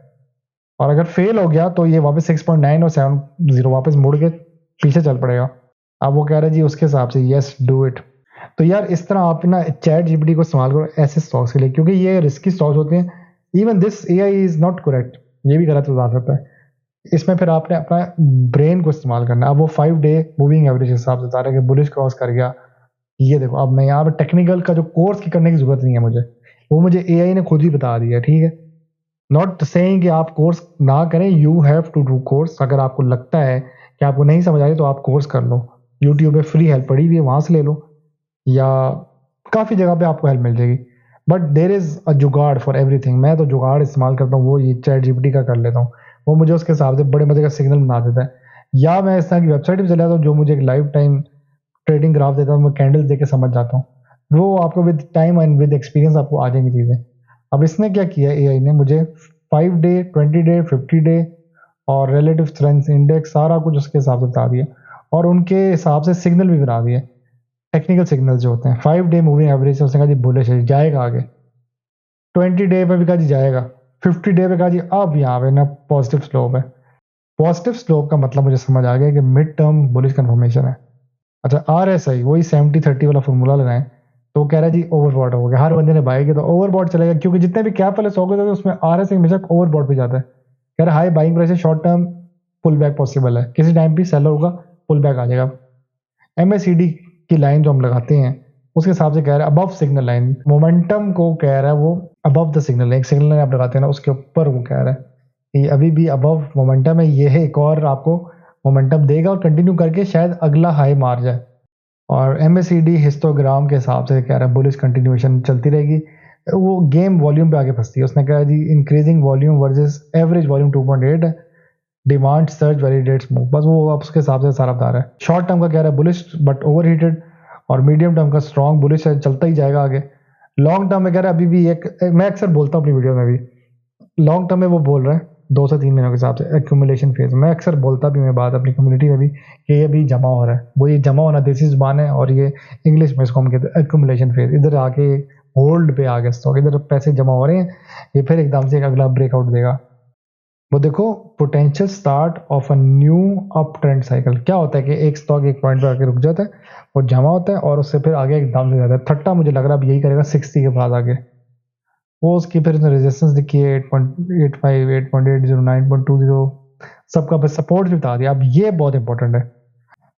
और अगर फेल हो गया तो ये वापस 6.9 और 7.0 वापस मुड़ के पीछे चल पड़ेगा। अब वो कह रहे हैं जी उसके हिसाब से यस डू इट। तो यार इस तरह आप ना चैट जीपीटी को इस्तेमाल करो ऐसे स्टॉक्स के लिए, क्योंकि ये रिस्की स्टॉक्स होते हैं। Even this AI is not correct, ये भी गलत बता सकता है। इसमें फिर आपने अपना ब्रेन को इस्तेमाल करना है। अब वो 5 डे मूविंग एवरेज के हिसाब से बता रहा है कि बुलिश क्रॉस कर गया। ये देखो, अब मैं यहाँ पे टेक्निकल का जो कोर्स की करने की जरूरत नहीं है मुझे, वो मुझे एआई ने खुद ही बता दिया, ठीक है। नॉट सेइंग कि आप कोर्स ना करें, you have to do course. अगर आपको लगता है कि आपको नहीं समझ आ रही तो आप कोर्स कर लो, यूट्यूब पे फ्री हेल्प पड़ी हुई है, वहां से ले लो, या काफ़ी जगह पे आपको हेल्प मिल जाएगी। बट देर इज़ अ जुगाड़ फॉर एवरीथिंग। मैं तो जुगाड़ इस्तेमाल करता हूँ, वो ये चैट जीपीटी का कर लेता हूँ, वो मुझे उसके हिसाब से बड़े मजे का सिग्नल बना देता है। या मैं इस तरह की वेबसाइट भी चले जाता हूँ जो मुझे एक लाइफ टाइम ट्रेडिंग ग्राफ देता हूँ, मैं कैंडल्स देके समझ जाता हूँ। वो आपको with time and with experience आपको आ जाएंगी चीज़ें। अब इसने क्या किया, एआई ने मुझे 5 डे, 20 डे, 50 डे और रिलेटिव स्ट्रेंथ इंडेक्स सारा कुछ उसके हिसाब से बता दिया, और उनके हिसाब से सिग्नल भी बना दिए, टेक्निकल सिग्नल जो होते हैं। 5 डे मूविंग एवरेज से उसने कहा जी बुलिश है, जाएगा आगे। 20 डे पे भी कहा जी जाएगा। 50 डे पे कहा जी अब यहाँ पे ना पॉजिटिव स्लोप है। पॉजिटिव स्लोप का मतलब मुझे समझ आ गया कि मिड टर्म बुलिश कन्फर्मेशन है। अच्छा, आरएसआई वही 70-30 वाला फॉर्मूला लगाएं, तो वो कह रहा है जी ओवरबॉट हो गया, हर बंदे ने बाई किया तो ओवरबॉट चलेगा, क्योंकि जितने भी कैप वाले स्टॉक होते हैं उसमें आरएसआई हमेशा ओवरबॉट पे जाता है। कह रहा है high buying price short term pull back possible है, किसी टाइम भी सेलर होगा, पुल बैक आ जाएगा। एमएसीडी की लाइन जो हम लगाते हैं उसके हिसाब से कह रहा है अबव सिग्नल लाइन, मोमेंटम को कह रहा है वो अबव द सिग्नल लाइन। एक सिग्नल लाइन आप लगाते हैं ना, उसके ऊपर वो कह रहा है कि अभी भी अबव मोमेंटम है, ये है, एक और आपको मोमेंटम देगा और कंटिन्यू करके शायद अगला हाई मार जाए। और एमएसीडी हिस्टोग्राम के हिसाब से कह रहा है बुलिश कंटिन्यूएशन चलती रहेगी। वो गेम वॉल्यूम पे आगे फंसती है। उसने कहा जी increasing volume versus average volume 2.8 है, डिमांड सर्च वैलिडेट्स मूव, बस वो आप उसके हिसाब से सारा बता रहा है। शॉर्ट टर्म का कह रहा है बुलिश बट ओवरहीटेड, और मीडियम टर्म का स्ट्रॉन्ग बुलिश है, चलता ही जाएगा आगे। लॉन्ग टर्म में कह रहा है अभी भी मैं अक्सर बोलता हूँ अपनी वीडियो में भी, लॉन्ग टर्म में वो बोल रहा है 2 से 3 महीनों के हिसाब से एक्यूमुलेशन फेज। मैं अक्सर बोलता भी, मैं बात अपनी कम्युनिटी में भी, कि ये भी जमा हो रहा है। वो ये जमा होना देसी जुबान है, और ये इंग्लिश में इसको हम कहते हैं एक्यूमुलेशन फेज। इधर आके होल्ड पे आ गया स्टॉक, इधर पैसे जमा हो रहे हैं, ये फिर एकदम से एक अगला ब्रेकआउट देगा। वो देखो potential start of a new up trend cycle. क्या होता है कि एक स्टॉक एक पॉइंट पे आके रुक जाता है, वो जमा होता है और उससे फिर आगे एकदम से जाता है। थट्टा मुझे लग रहा है अब यही करेगा 60 के बाद आगे। वो उसकी फिर रेजिस्टेंस दिखी है 8.85, 8.80, 9.20, सबका बस सपोर्ट भी बता दिया। अब ये बहुत इंपॉर्टेंट है।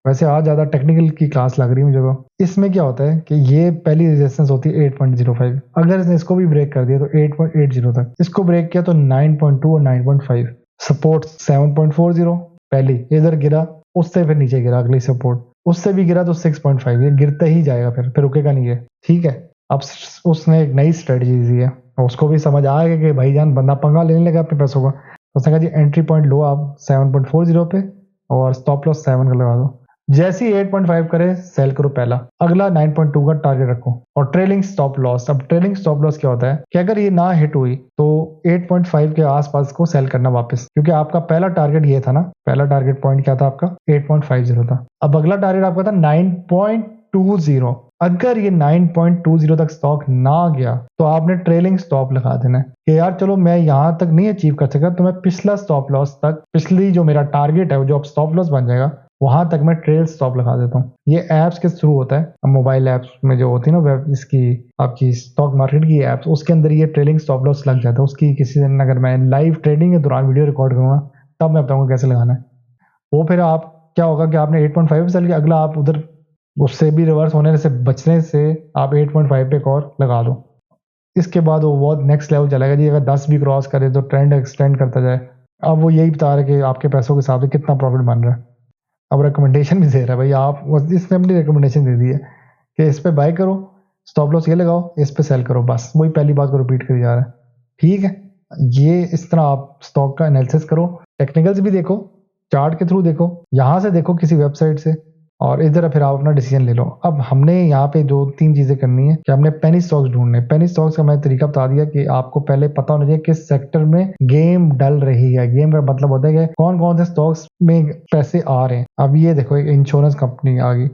वैसे आज ज़्यादा टेक्निकल की क्लास लग रही है मुझे तो। इसमें क्या होता है कि ये पहली रेजिस्टेंस होती है 8.05, अगर इसने इसको भी ब्रेक कर दिया तो 8.80 तक, इसको ब्रेक किया तो 9.2 और 9.5। सपोर्ट 7.40, पहली इधर गिरा, उससे फिर नीचे गिरा, अगली सपोर्ट उससे भी गिरा तो 6.5। ये गिरता ही जाएगा, फिर रुकेगा नहीं है, ठीक है। अब उसने एक नई स्ट्रेटजी दी है, उसको भी समझ आ गया कि भाईजान बंदा पंगा लेने लगा अपने पैसों का। उसने कहा जी एंट्री पॉइंट लो आप 7.40 पे, और स्टॉप लॉस 7 का लगा दो। जैसे ही 8.5 करे सेल करो पहला, अगला 9.2 का टारगेट रखो, और ट्रेलिंग स्टॉप लॉस। अब ट्रेलिंग स्टॉप लॉस क्या होता है कि अगर ये ना हिट हुई तो 8.5 के आसपास को सेल करना वापस, क्योंकि आपका पहला टारगेट ये था ना, पहला टारगेट पॉइंट क्या था आपका 8.50 था। अब अगला टारगेट आपका था 9.20। अगर ये 9.20 तक स्टॉक ना गया तो आपने ट्रेलिंग स्टॉप लगा देना है कि यार चलो मैं यहां तक नहीं अचीव कर सका तो मैं पिछला स्टॉप लॉस तक, पिछली जो मेरा टारगेट है वो जो अब स्टॉप लॉस बन जाएगा, वहां तक मैं ट्रेल स्टॉप लगा देता हूँ। ये एप्स के थ्रू होता है, मोबाइल एप्स में जो होती है ना वेब, इसकी आपकी स्टॉक मार्केट की एप्स, उसके अंदर ये ट्रेलिंग स्टॉप लॉस लग जाता है। उसकी किसी दिन अगर मैं लाइव ट्रेडिंग के दौरान वीडियो रिकॉर्ड करूंगा तब मैं बताऊंगा कैसे लगाना है। वो फिर आप क्या होगा कि आपने 8.5 पे सेल किया, अगला आप उधर उससे भी रिवर्स होने से बचने से आप 8.5 पे एक और लगा दो। इसके बाद वो बहुत नेक्स्ट लेवल चलेगा जी, अगर 10 भी क्रॉस करे तो ट्रेंड एक्सटेंड करता जाए। अब वो यही बता रहा है कि आपके पैसों के हिसाब से कितना प्रॉफिट बन रहा है। अब रिकमेंडेशन भी दे रहा है भाई, आप इसने अपनी रिकमेंडेशन दे दी है कि इस पे बाय करो, स्टॉप लॉस ये लगाओ, इस पे सेल करो, बस वही पहली बात को रिपीट करी जा रहा है। ठीक है, ये इस तरह आप स्टॉक का एनालिसिस करो, टेक्निकल्स भी देखो, चार्ट के थ्रू देखो, यहाँ से देखो किसी वेबसाइट से, और इधर फिर आप अपना डिसीजन ले लो। अब हमने यहाँ पे जो 3 चीजें करनी है कि हमने पेनी स्टॉक्स ढूंढने। पेनी स्टॉक्स का मैं तरीका बता दिया कि आपको पहले पता होना चाहिए किस सेक्टर में गेम डल रही है। गेम का मतलब होता है कि कौन कौन से स्टॉक्स में पैसे आ रहे हैं। अब ये देखो, एक इंश्योरेंस कंपनी आ गई,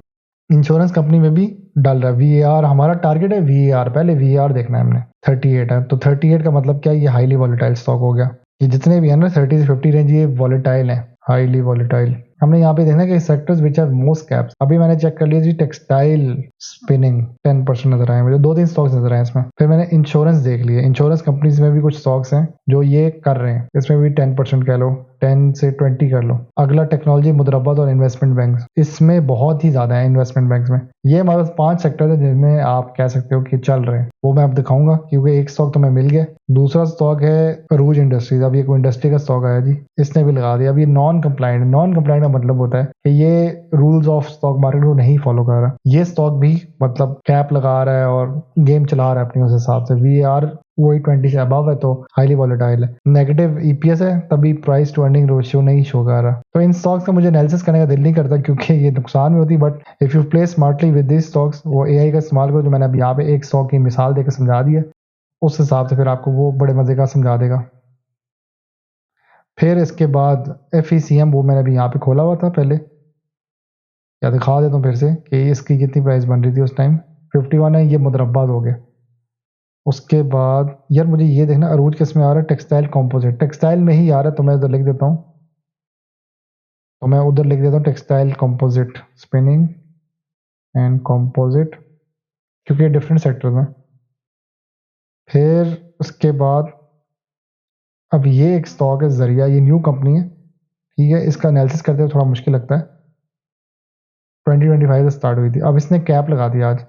इंश्योरेंस कंपनी में भी डल रहा है VAR। हमारा टारगेट है VAR, पहले VAR देखना है हमने। 38 है, तो 38 का मतलब क्या, ये हाईली वॉलेटाइल स्टॉक हो गया। ये जितने भी है ना 30 से 50 रेंज, ये वॉलेटाइल है, हाईली वॉलेटाइल। हमने यहाँ पे देखना कि sectors which are most caps. अभी मैंने चेक कर लिया जी, टेक्सटाइल स्पिनिंग 10% नजर आए मुझे, 2-3 स्टॉक्स नजर आए इसमें। फिर मैंने इंश्योरेंस देख लिए, इंश्योरेंस कंपनीज में भी कुछ स्टॉक्स हैं जो ये कर रहे हैं, इसमें भी 10% कह लो, 10 से 20 कर लो। अगला टेक्नोलॉजी, मुद्राबाद और इन्वेस्टमेंट बैंक, इसमें बहुत ही ज्यादा है इन्वेस्टमेंट बैंक में। ये हमारे 5 सेक्टर है जिनमें आप कह सकते हो कि चल रहे हैं, वो मैं अब दिखाऊंगा क्योंकि एक स्टॉक तो मैं मिल गया। दूसरा स्टॉक है अरूज इंडस्ट्रीज। अब ये कोई इंडस्ट्री का स्टॉक आया जी, इसने भी लगा दिया। अब ये नॉन कंप्लाइंट, नॉन कंप्लाइंट का मतलब होता है कि ये रूल्स ऑफ स्टॉक मार्केट को नहीं फॉलो कर रहा। ये स्टॉक भी मतलब कैप लगा रहा है और गेम चला रहा है अपने उस हिसाब से। VAR वही 20 से अबव है तो हाईली वॉलेटाइल है। नेगेटिव EPS है, तभी प्राइस टू अर्निंग रेशियो नहीं शो कर रहा। तो इन स्टॉक्स का मुझे एनालिसिस करने का दिल नहीं करता क्योंकि ये नुकसान में होती, but if you play smartly with this stocks, वो AI का इस्तेमाल करो जो मैंने अब यहाँ पे एक स्टॉक की मिसाल देकर समझा दी है, उस हिसाब से फिर आपको वो बड़े मजे का समझा देगा। फिर इसके बाद FECM, वो मैंने अभी यहाँ पे खोला हुआ था पहले, या दिखा देता हूँ फिर से कि इसकी कितनी प्राइस बन रही थी उस टाइम। 51 है, ये मुद्राबाद हो गया। उसके बाद यार मुझे ये देखना अरूज किस में आ रहा है, टेक्सटाइल कॉम्पोजिट, टेक्सटाइल में ही आ रहा है, तो मैं उधर लिख देता हूँ, textile composite spinning and composite, क्योंकि डिफरेंट सेक्टर में। फिर उसके बाद अब ये एक स्टॉक है जरिया, ये न्यू कंपनी है, ठीक है। इसका एनालिसिस करते हुए थोड़ा मुश्किल लगता है, 2025 से स्टार्ट हुई थी। अब इसने कैप लगा दिया आज।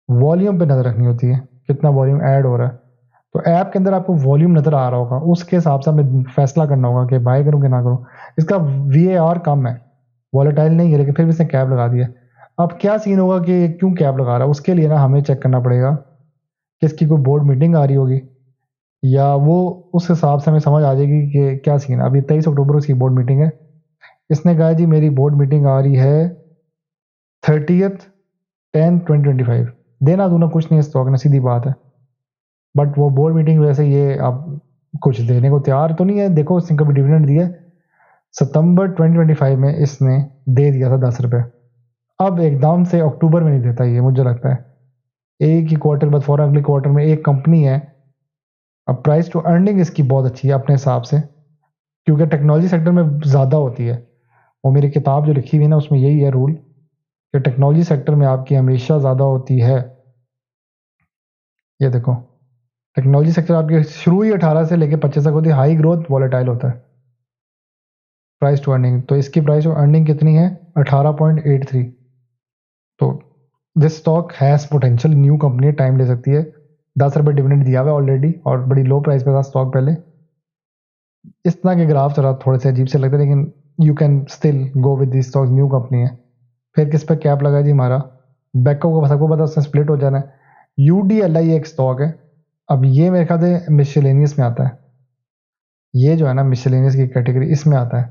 वॉल्यूम पे नजर रखनी होती है, कितना वॉल्यूम ऐड हो रहा है। तो ऐप के अंदर आपको वॉल्यूम नजर आ रहा होगा, उसके हिसाब से हमें फैसला करना होगा कि बाय करूं कि ना करूं। इसका VAR कम है, वॉलेटाइल नहीं है, लेकिन फिर भी इसने कैप लगा दिया। अब क्या सीन होगा कि क्यों कैप लगा रहा है, उसके लिए ना हमें चेक करना पड़ेगा कि इसकी कोई बोर्ड मीटिंग आ रही होगी, या वो उस हिसाब से हमें समझ आ जाएगी कि क्या सीन है। अभी 23 अक्टूबर उसकी बोर्ड मीटिंग है। इसने कहा जी मेरी बोर्ड मीटिंग आ रही है 30/10/2025। देना दूना कुछ नहीं है स्टॉक ने, सीधी बात है, बट वो बोर्ड मीटिंग वैसे ये अब कुछ देने को तैयार तो नहीं है। देखो इसने कभी डिविडेंड दिया, सितंबर 2025 में इसने दे दिया था 10 रुपये। अब एकदम से अक्टूबर में नहीं देता ये, मुझे लगता है एक ही क्वार्टर बाद फौरन अगले क्वार्टर में। एक कंपनी है, अब प्राइस टू अर्निंग इसकी बहुत अच्छी है अपने हिसाब से, क्योंकि टेक्नोलॉजी सेक्टर में ज़्यादा होती है। और मेरी किताब जो लिखी हुई है ना उसमें यही है रूल कि टेक्नोलॉजी सेक्टर में आपकी हमेशा ज़्यादा होती है। ये देखो, टेक्नोलॉजी सेक्टर आपके शुरू ही 18 से लेकर 25 तक होती है, हाई ग्रोथ वॉलेटाइल होता है। प्राइस टू अर्निंग, तो इसकी प्राइस टू अर्निंग कितनी है, 18.83। तो this stock has potential, new company, time ले सकती है। 10 रुपये डिविडेंड दिया हुआ है ऑलरेडी और बड़ी लो प्राइस पे था स्टॉक पहले। इस तरह के ग्राफ जरा थोड़े से अजीब से लगते हैं, लेकिन you can still go with this stock, new company है। फिर किस पे कैप लगा जी हमारा, बैकअप को सबको पता, उससे स्प्लिट हो जाना है। UDLI एक स्टॉक है। अब ये मेरे ख्याल से मिसलेनियस में आता है, ये जो है ना मिसलेनियस की कैटेगरी, इसमें आता है।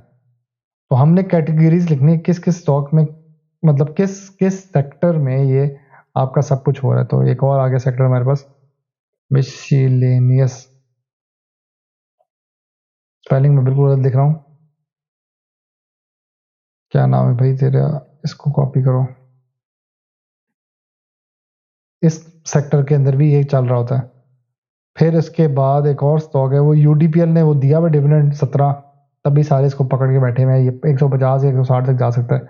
तो हमने कैटेगरीज लिखनी है किस किस स्टॉक में, मतलब किस किस सेक्टर में ये आपका सब कुछ हो रहा है। तो एक और आ गया सेक्टर हमारे पास, मिसलेनियस। स्पेलिंग में बिल्कुल गलत लिख रहा हूँ, क्या नाम है भाई तेरा, इसको कॉपी करो। इस सेक्टर के अंदर भी ये चल रहा होता है। फिर इसके बाद एक और स्टॉक है, वो UDPL ने वो दिया हुआ डिविडेंड 17, तभी सारे इसको पकड़ के बैठे हुए हैं। ये 150 या 160 तक जा सकता है।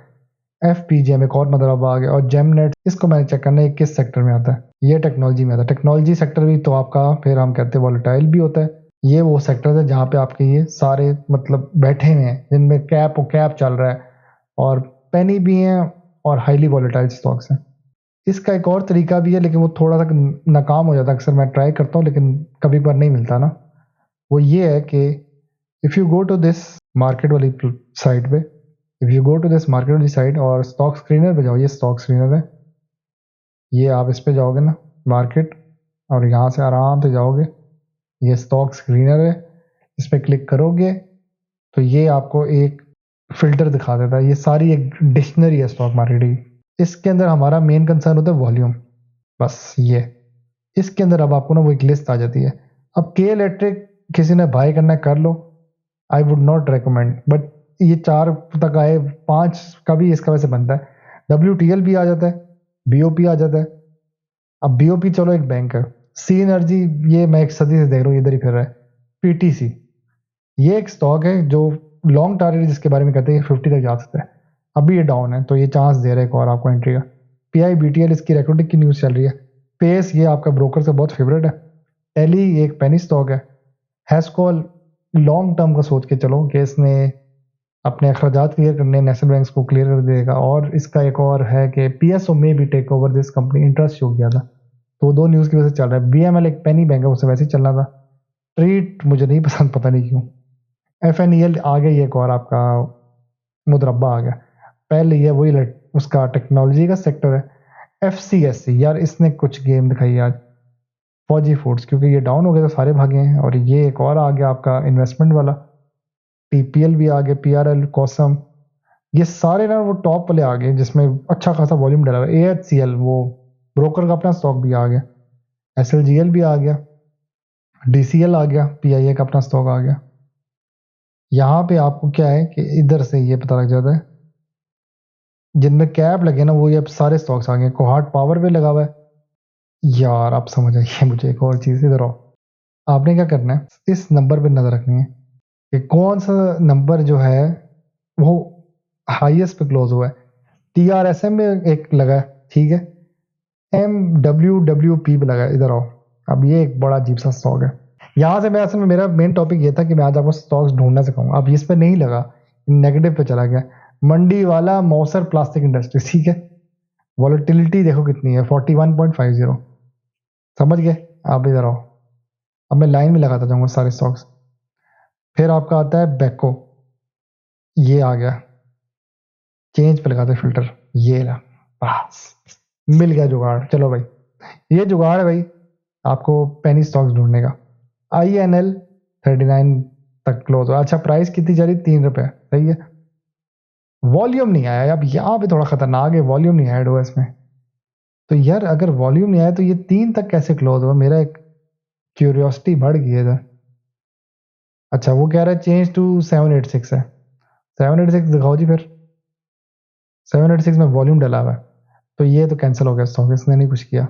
FPGM एक और मतलब आ गया, और जेमनेट, इसको मैंने चेक करना है किस सेक्टर में आता है। ये टेक्नोलॉजी में आता है। टेक्नोलॉजी सेक्टर भी तो आपका फिर हम कहते हैं वॉलेटाइल भी होता है। ये वो सेक्टर है जहाँ पे आपके ये सारे मतलब बैठे हुए हैं जिनमें कैप चल रहा है, और पेनी भी हैं, और हाईली वॉलेटाइल स्टॉक्स हैं। इसका एक और तरीका भी है, लेकिन वो थोड़ा सा नाकाम हो जाता है। अक्सर मैं ट्राई करता हूँ लेकिन कभी बार नहीं मिलता ना। वो ये है कि if you go to this market वाली साइट पे, if you go to this market वाली साइट और स्टॉक स्क्रीनर पे जाओ, ये स्टॉक स्क्रीनर है, ये आप इस पे जाओगे ना मार्केट, और यहाँ से आराम से जाओगे, ये स्टॉक स्क्रीनर है, इस पर क्लिक करोगे तो ये आपको एक फिल्टर दिखा देता है। ये सारी एक डिक्शनरी है स्टॉक मार्केट की। इसके अंदर हमारा मेन कंसर्न होता है वॉल्यूम, बस ये। इसके अंदर अब आपको ना वो एक लिस्ट आ जाती है। अब के इलेक्ट्रिक किसी ने बाय करना है कर लो, I would not recommend, but ये 4 तक आए, 5 का भी इसका वैसे बनता है। WTL भी आ जाता है, BOP आ जाता है। अब BOP चलो एक बैंक है। सी एनर्जी, ये मैं एक सदी से देख रहा हूँ इधर ही फिर रहा है। PTC, ये एक स्टॉक है जो लॉन्ग टारगेट जिसके बारे में कहते हैं 50 तक जा सकता है। अभी ये डाउन है तो ये चांस दे रहा है एक और आपको एंट्री का। PIBTL, इसकी रेकॉर्डिंग की न्यूज़ चल रही है। पेस, ये आपका ब्रोकर से बहुत फेवरेट है। टेली, ये एक पेनी स्टॉक है। हैस्कॉल, लॉन्ग टर्म का सोच के चलो कि इसने अपने अखराजात क्लियर करने, नेशनल बैंक को क्लियर कर देगा। और इसका एक और है कि PSO में भी take over this company, interest हो गया था, तो 2 न्यूज़ की वजह से चल रहा है। BML एक पेनी बैंक है, उससे वैसे ही चलना था। ट्रीट मुझे नहीं पसंद, पता नहीं क्यों। FNEL आ गया, ये एक और आपका मुदरब्बा आ गया। पहले ये वही उसका टेक्नोलॉजी का सेक्टर है। FCSC, यार इसने कुछ गेम दिखाई आज। फौजी फूड्स, क्योंकि ये डाउन हो गया तो सारे भागे हैं। और ये एक और आ गया आपका इन्वेस्टमेंट वाला। TPL भी आ गया, PRL, कॉसम, ये सारे ना वो टॉप वाले आ गए जिसमें अच्छा खासा वॉल्यूम डला हुआ है। AHCL, वो ब्रोकर का अपना स्टॉक भी आ गया। SLGL भी आ गया। DCL आ गया, PIA का अपना स्टॉक आ गया। यहाँ पे आपको क्या है कि इधर से ये पता लग जाता है जिनमें कैप लगे ना, वो ये अब सारे स्टॉक्स आ गए। कोहाट पावर पे लगा हुआ है। यार आप समझ आइए, मुझे एक और चीज़, इधर आओ। आपने क्या करना है, इस नंबर पे नज़र रखनी है कि कौन सा नंबर जो है वो हाईएस्ट पे क्लोज हुआ है। TRSM में एक लगा है, ठीक है। MWWP पे लगा है, इधर आओ। अब ये एक बड़ा अजीब सा स्टॉक है। यहाँ से मैं असल में, मेरा मेन टॉपिक ये था कि मैं आज आपको स्टॉक्स ढूंढना सिखाऊंगा। अब इस पे नहीं लगा, नेगेटिव पे चला गया। मंडी वाला, मौसर प्लास्टिक इंडस्ट्री, ठीक है। वॉलेटिलिटी देखो कितनी है, 41.50। समझ गए? आप इधर आओ। अब मैं लाइन में लगाता जाऊंगा सारे स्टॉक्स। फिर आपका आता है बैको, ये आ गया। चेंज पे लगाते फिल्टर, ये ला, बस मिल गया जुगाड़। चलो भाई, ये जुगाड़ है भाई आपको पेनी स्टॉक्स ढूंढने का। INL 39 तक क्लोज हो। अच्छा, प्राइस कितनी जा रही? 3 रुपए, सही है। वॉल्यूम नहीं आया। अब यहाँ पे थोड़ा खतरनाक है, वॉल्यूम नहीं ऐड हुआ इसमें। तो यार अगर वॉल्यूम नहीं आया तो ये 3 तक कैसे क्लोज हुआ? मेरा एक क्यूरियोसिटी बढ़ गई है इधर। अच्छा, वो कह रहा है चेंज टू 786 है। 786 दिखाओ जी फिर। 786 में वॉल्यूम डला हुआ है, तो ये तो कैंसिल हो गया स्टॉक, इसने नहीं कुछ किया।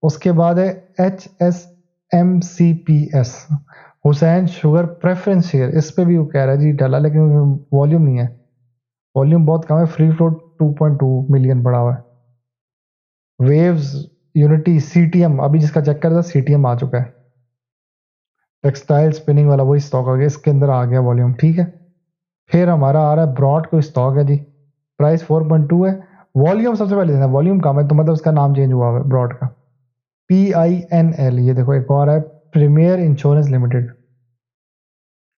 उसके बाद है HSMCPS, Hussain sugar preference share. इस पे भी वो कह रहा है जी डला, लेकिन वॉल्यूम नहीं है। वॉल्यूम बहुत कम है, फ्री फ्लोट 2.2 मिलियन पड़ा हुआ है। वेव्स यूनिटी CTM, अभी जिसका चेक कर रहा था CTM आ चुका है। टेक्सटाइल स्पिनिंग वाला वही स्टॉक आ गया, इसके अंदर आ गया वॉल्यूम, ठीक है। फिर हमारा आ रहा है ब्रॉड, कोई स्टॉक है जी, प्राइस 4.2 है। वॉल्यूम सबसे पहले देना, वॉल्यूम कम है तो मतलब उसका नाम चेंज हुआ है ब्रॉड का। PINL, ये देखो एक और है, प्रीमियर इंश्योरेंस लिमिटेड।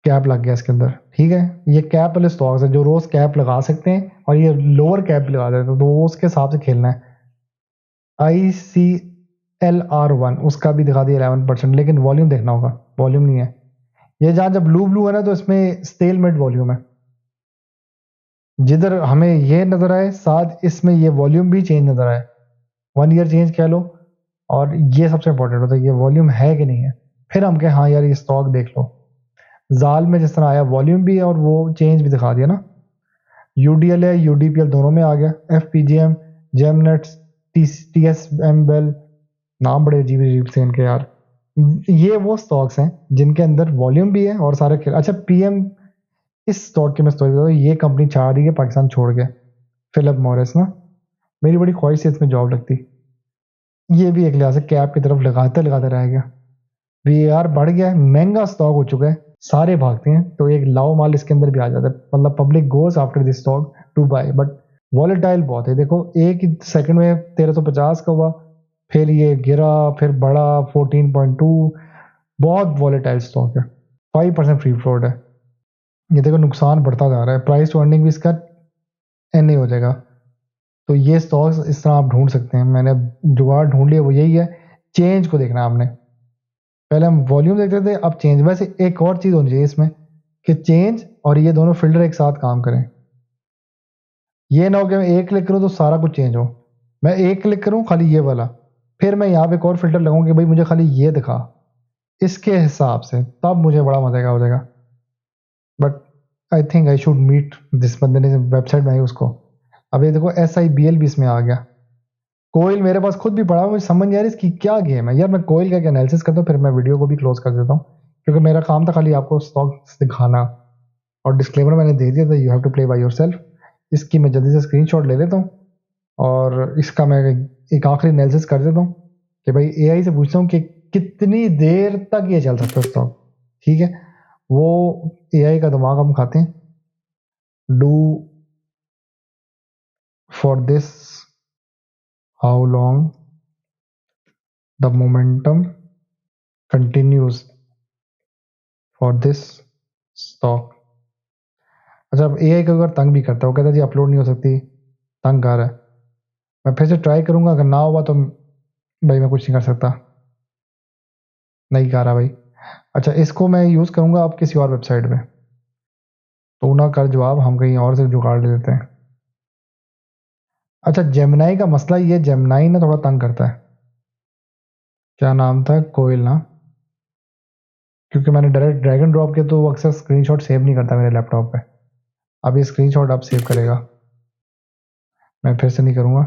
कैप लग गया इसके अंदर, ठीक है। ये कैप वाले स्टॉक्स है जो रोज कैप लगा सकते हैं, और ये लोअर कैप भी लगा देते हैं, तो वो उसके हिसाब से खेलना है। ICLR1, उसका भी दिखा दिया 11%, लेकिन वॉल्यूम देखना होगा, वॉल्यूम नहीं है। ये जहाँ जब ब्लू ब्लू है ना, तो इसमें स्टेलमेट वॉल्यूम है। जिधर हमें ये नजर आए साथ इसमें ये वॉल्यूम भी चेंज नजर आए, 1 ईयर चेंज कह लो। और ये सबसे इंपॉर्टेंट होता है, ये वॉल्यूम है कि नहीं है। फिर हम कहें हाँ यार ये स्टॉक देख लो। जाल में जिस तरह आया, वॉल्यूम भी है और वो चेंज भी दिखा दिया ना। UDL है, UDPL दोनों में आ गया। FPGM, जेमनेट्स, TSM बेल, नाम बड़े अजीब अजीब से इनके यार। ये वो स्टॉक्स हैं जिनके अंदर वॉल्यूम भी है और सारे खेल। अच्छा, PM, इस स्टॉक की मैं स्टोरी बता दूं, ये कंपनी चाह रही है पाकिस्तान छोड़ के, फिलिप मॉरिस ना। मेरी बड़ी ख्वाहिश है इसमें जॉब लगती। ये भी एक लिहाज से कैप की तरफ लगाते लगाते रह गया। VAR बढ़ गया है, महंगा स्टॉक हो चुका है, सारे भागते हैं, तो एक लाओ माल इसके अंदर भी आ जाता है। मतलब public goes after this stock to buy, but volatile बहुत है। देखो एक ही सेकंड में 1350 का हुआ, फिर ये गिरा, फिर बढ़ा 14.2। बहुत वॉलेटाइल स्टॉक है। 5% फ्री फ्लोट है। ये देखो नुकसान बढ़ता जा रहा है, प्राइस टू अर्निंग भी इसका एन हो जाएगा। तो ये स्टॉक्स इस तरह आप ढूंढ सकते हैं। मैंने जुगाड़ ढूंढ लिया, वो यही है, चेंज को देखना आपने। पहले हम वॉल्यूम देखते थे, अब चेंज। वैसे एक और चीज़ होनी चाहिए इसमें कि चेंज और ये दोनों फिल्टर एक साथ काम करें। ये ना हो कि मैं एक क्लिक करूँ तो सारा कुछ चेंज हो। मैं एक क्लिक करूँ खाली ये वाला, फिर मैं यहाँ पे एक और फिल्टर लगाऊं कि भाई मुझे खाली ये दिखा, इसके हिसाब से, तब मुझे बड़ा मजा का हो जाएगा। But I think I should meet जिस बंदे ने वेबसाइट बनाई उसको। अब ये देखो SIBL भी इसमें आ गया। कोयल मेरे पास खुद भी पड़ा, मुझे समझ नहीं आ रही इसकी क्या गेम है यार। मैं कोयल का एनालिसिस करता हूँ, फिर मैं वीडियो को भी क्लोज कर देता हूँ, क्योंकि मेरा काम था खाली आपको स्टॉक्स दिखाना। और डिस्क्लेमर मैंने दे दिया था, you have to play by yourself. इसकी मैं जल्दी से स्क्रीनशॉट ले लेता हूँ और इसका मैं एक आखिरी एनालिसिस कर देता हूँ कि भाई AI से पूछता हूँ कि कितनी देर तक ये चल सकता है स्टॉक। ठीक है, वो AI का दिमाग हम खाते हैं। Do for this how long the momentum continues for this stock. अच्छा, अब AI को अगर तंग भी करता है, वो कहता है जी अपलोड नहीं हो सकती, तंग कर रहा है। मैं फिर से ट्राई करूंगा, अगर ना हुआ तो भाई मैं कुछ नहीं कर सकता, नहीं कर रहा भाई। अच्छा, इसको मैं यूज़ करूंगा आप किसी और वेबसाइट पे, तो ना कर जवाब, हम कहीं और से जुगाड़ ले लेते हैं। अच्छा, जेमिनाई का मसला ये, जेमिनाई ना थोड़ा तंग करता है। क्या नाम था, कोयल ना, क्योंकि मैंने डायरेक्ट ड्रैग एंड ड्रॉप किया तो वो अक्सर स्क्रीनशॉट सेव नहीं करता मेरे लैपटॉप पे। अब ये स्क्रीनशॉट अब सेव करेगा, मैं फिर से नहीं करूँगा।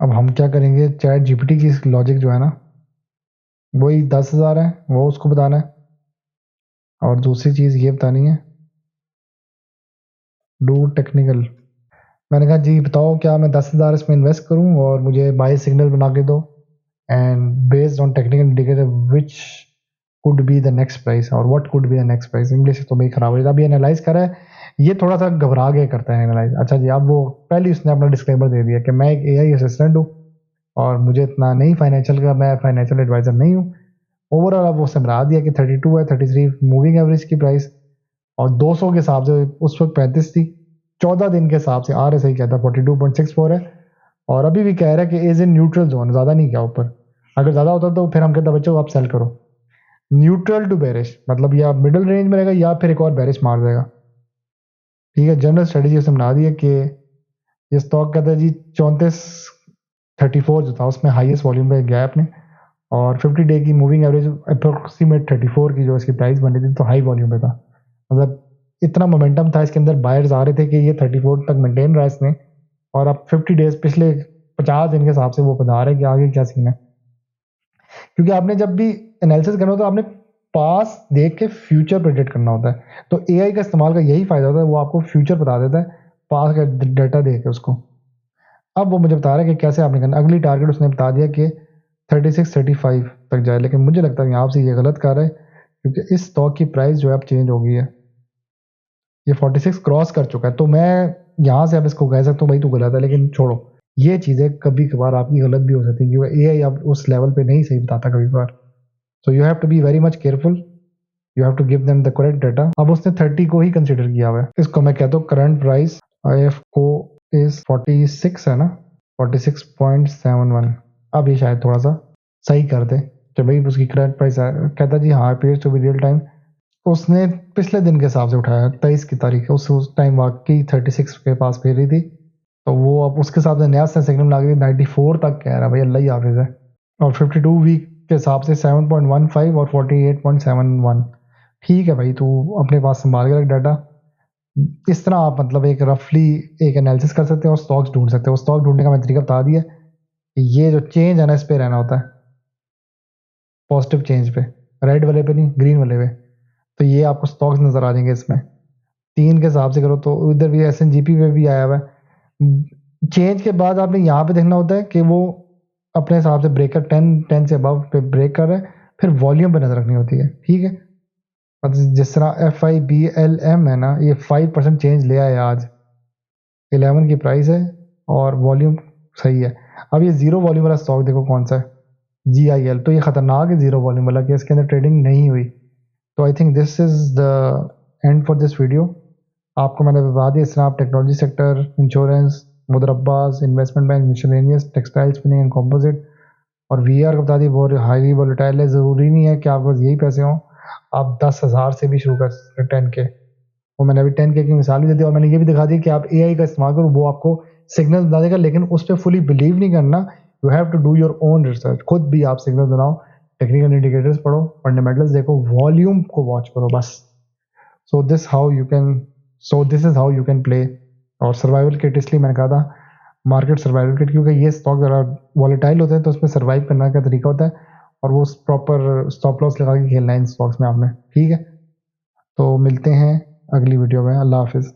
अब हम क्या करेंगे, चैट GPT की लॉजिक जो है ना, वही 10,000 है, वो उसको बताना है। और दूसरी चीज़ ये बतानी है, डू टेक्निकल। मैंने कहा जी बताओ क्या मैं 10,000 इसमें इन्वेस्ट करूं और मुझे बाय सिग्नल बना के दो, and based on technical indicator which could be the next price और what could be the next price. English तो मेरी खराब हो जाती है। अभी एनालाइज कर रहा है, ये थोड़ा सा घबरा के करता है एनालाइज। अच्छा जी, अब वो पहले उसने अपना डिस्क्लेमर दे दिया कि मैं एक AI असिस्टेंट हूँ और मुझे इतना नहीं फाइनेंशियल का, मैं फाइनेंशियल एडवाइजर नहीं हूँ। ओवरऑल अब वो समझा दिया कि 32 है, 33 मूविंग एवरेज की प्राइस, और 200 के हिसाब से उस वक्त 35 थी। 14 दिन के हिसाब से RSI कहता है 42.64 है। और अभी भी कह रहा है कि इज इन न्यूट्रल जोन, ज़्यादा नहीं क्या ऊपर। अगर ज़्यादा होता तो फिर हम कहते बच्चों आप सेल करो। न्यूट्रल टू बेरिश मतलब या मिडिल रेंज में रहेगा या फिर एक और बेरिश मार देगा। ठीक है, जनरल स्ट्रेटेजी उसने बना दी है कि ये स्टॉक कहता है जी 34 जो था उसमें हाईएस्ट वॉल्यूम पे गया अपने, और 50 डे की मूविंग एवरेज अप्रोक्सीमेट 34 की जो इसकी प्राइस बनी थी, तो हाई वॉल्यूम पे था। मतलब इतना मोमेंटम था इसके अंदर, बायर्स आ रहे थे कि ये 34 तक मेंटेन रहा इसने। और अब 50 डेज, पिछले 50 दिन के हिसाब से वो बता रहे हैं कि आगे क्या सीन है। क्योंकि आपने जब भी एनालिसिस करना होता है, आपने पास देख के फ्यूचर प्रेडिक्ट करना होता है। तो AI का इस्तेमाल का यही फायदा होता है, वो आपको फ्यूचर बता देता है पास का डाटा देख के उसको। अब वो मुझे बता रहा है कि कैसे आपने करना। अगली टारगेट उसने बता दिया कि 36-35 तक जाए, लेकिन मुझे लगता है यहाँ से ये गलत कर रहा है, क्योंकि इस स्टॉक की प्राइस जो है अब चेंज हो गई है। ये 46 क्रॉस कर चुका है, तो मैं यहाँ से अब इसको कह सकता हूँ भाई तू गलत है। लेकिन छोड़ो, ये चीज़ें कभी कभार आपकी गलत भी हो सकती है, क्योंकि AI अब उस लेवल पे नहीं सही बताता कभी कभार। So you have to be very much careful, you have to give them the correct data. अब उसने 30 को ही कंसिडर किया हुआ है। इसको मैं कहता हूँ करंट प्राइस IF को इज 46 है ना, 46.71। अब ये शायद थोड़ा सा सही कर दे कि भाई उसकी करंट प्राइस कहता जी हाँ appears to be real time. उसने पिछले दिन के हिसाब से उठाया, 23 की तारीख है, उस टाइम वाकई 36 के पास फिर रही थी। तो वो अब उसके हिसाब से नया सिग्नल ला गई, 94 तक कह रहा भाई, अल्लाह ही हाफिज है। और 52 वीक के हिसाब से 7.15 और 48.71। ठीक है भाई, तू अपने पास संभाल के रख डाटा। इस तरह आप मतलब एक रफली एक एनालिसिस कर सकते हो और स्टॉक्स ढूंढ सकते हो। स्टॉक ढूंढने का मैं तरीका बता दिया कि ये जो चेंज है ना, इस पे रहना होता है, पॉजिटिव चेंज पे, रेड वाले पे नहीं, ग्रीन वाले पे। तो ये आपको स्टॉक्स नजर आ जाएंगे इसमें। 3 के हिसाब से करो तो इधर भी SNGP पे भी आया हुआ है। चेंज के बाद आपने यहाँ पे देखना होता है कि वो अपने हिसाब से ब्रेकर 10 से अबव पे ब्रेक कर रहा है, फिर वॉल्यूम पे नजर रखनी होती है। ठीक है, मतलब जिस तरह FIBLM है ना, ये 5% चेंज ले आया आज, 11 की प्राइस है और वॉल्यूम सही है। अब ये ज़ीरो वॉल्यूम वाला स्टॉक देखो कौन सा है, GIL, तो ये ख़तरनाक है ज़ीरो वॉल्यूम वाला कि इसके अंदर ट्रेडिंग नहीं हुई। तो I think this is the end for this video. आपको मैंने बता दिया इस तरह आप टेक्नोलॉजी सेक्टर, इंश्योरेंस, मुदरब्बास, investment bank, miscellaneous, textile, spinning and composite और VR का बता दी बहुत हाईली वोलेटाइल है। ज़रूरी नहीं है कि आपके पास यही पैसे हों, आप 10,000 से भी शुरू कर सकते हैं, 10K। वो मैंने अभी 10K की मिसाल भी दे दी और मैंने ये भी दिखा दी कि आप AI का इस्तेमाल करो, वो आपको सिग्नल बता देगा, लेकिन उस पर फुली बिलीव नहीं करना। You have to do your own research, खुद भी आप सिग्नल बनाओ, टेक्निकल इंडिकेटर्स पढ़ो, फंडामेंटल्स देखो, वॉल्यूम को वॉच करो बस। So this how you can so this is how you can play. और सर्वाइवल किट इसलिए मैंने कहा था मार्केट सर्वाइवल किट, क्योंकि ये स्टॉक ज़रा वॉलेटाइल होते हैं, तो उसमें सर्वाइव करने का तरीका होता है और वो प्रॉपर स्टॉप लॉस लगा के खेलना है इन स्टॉक्स में आपने। ठीक है, तो मिलते हैं अगली वीडियो में। अल्लाह हाफिज़।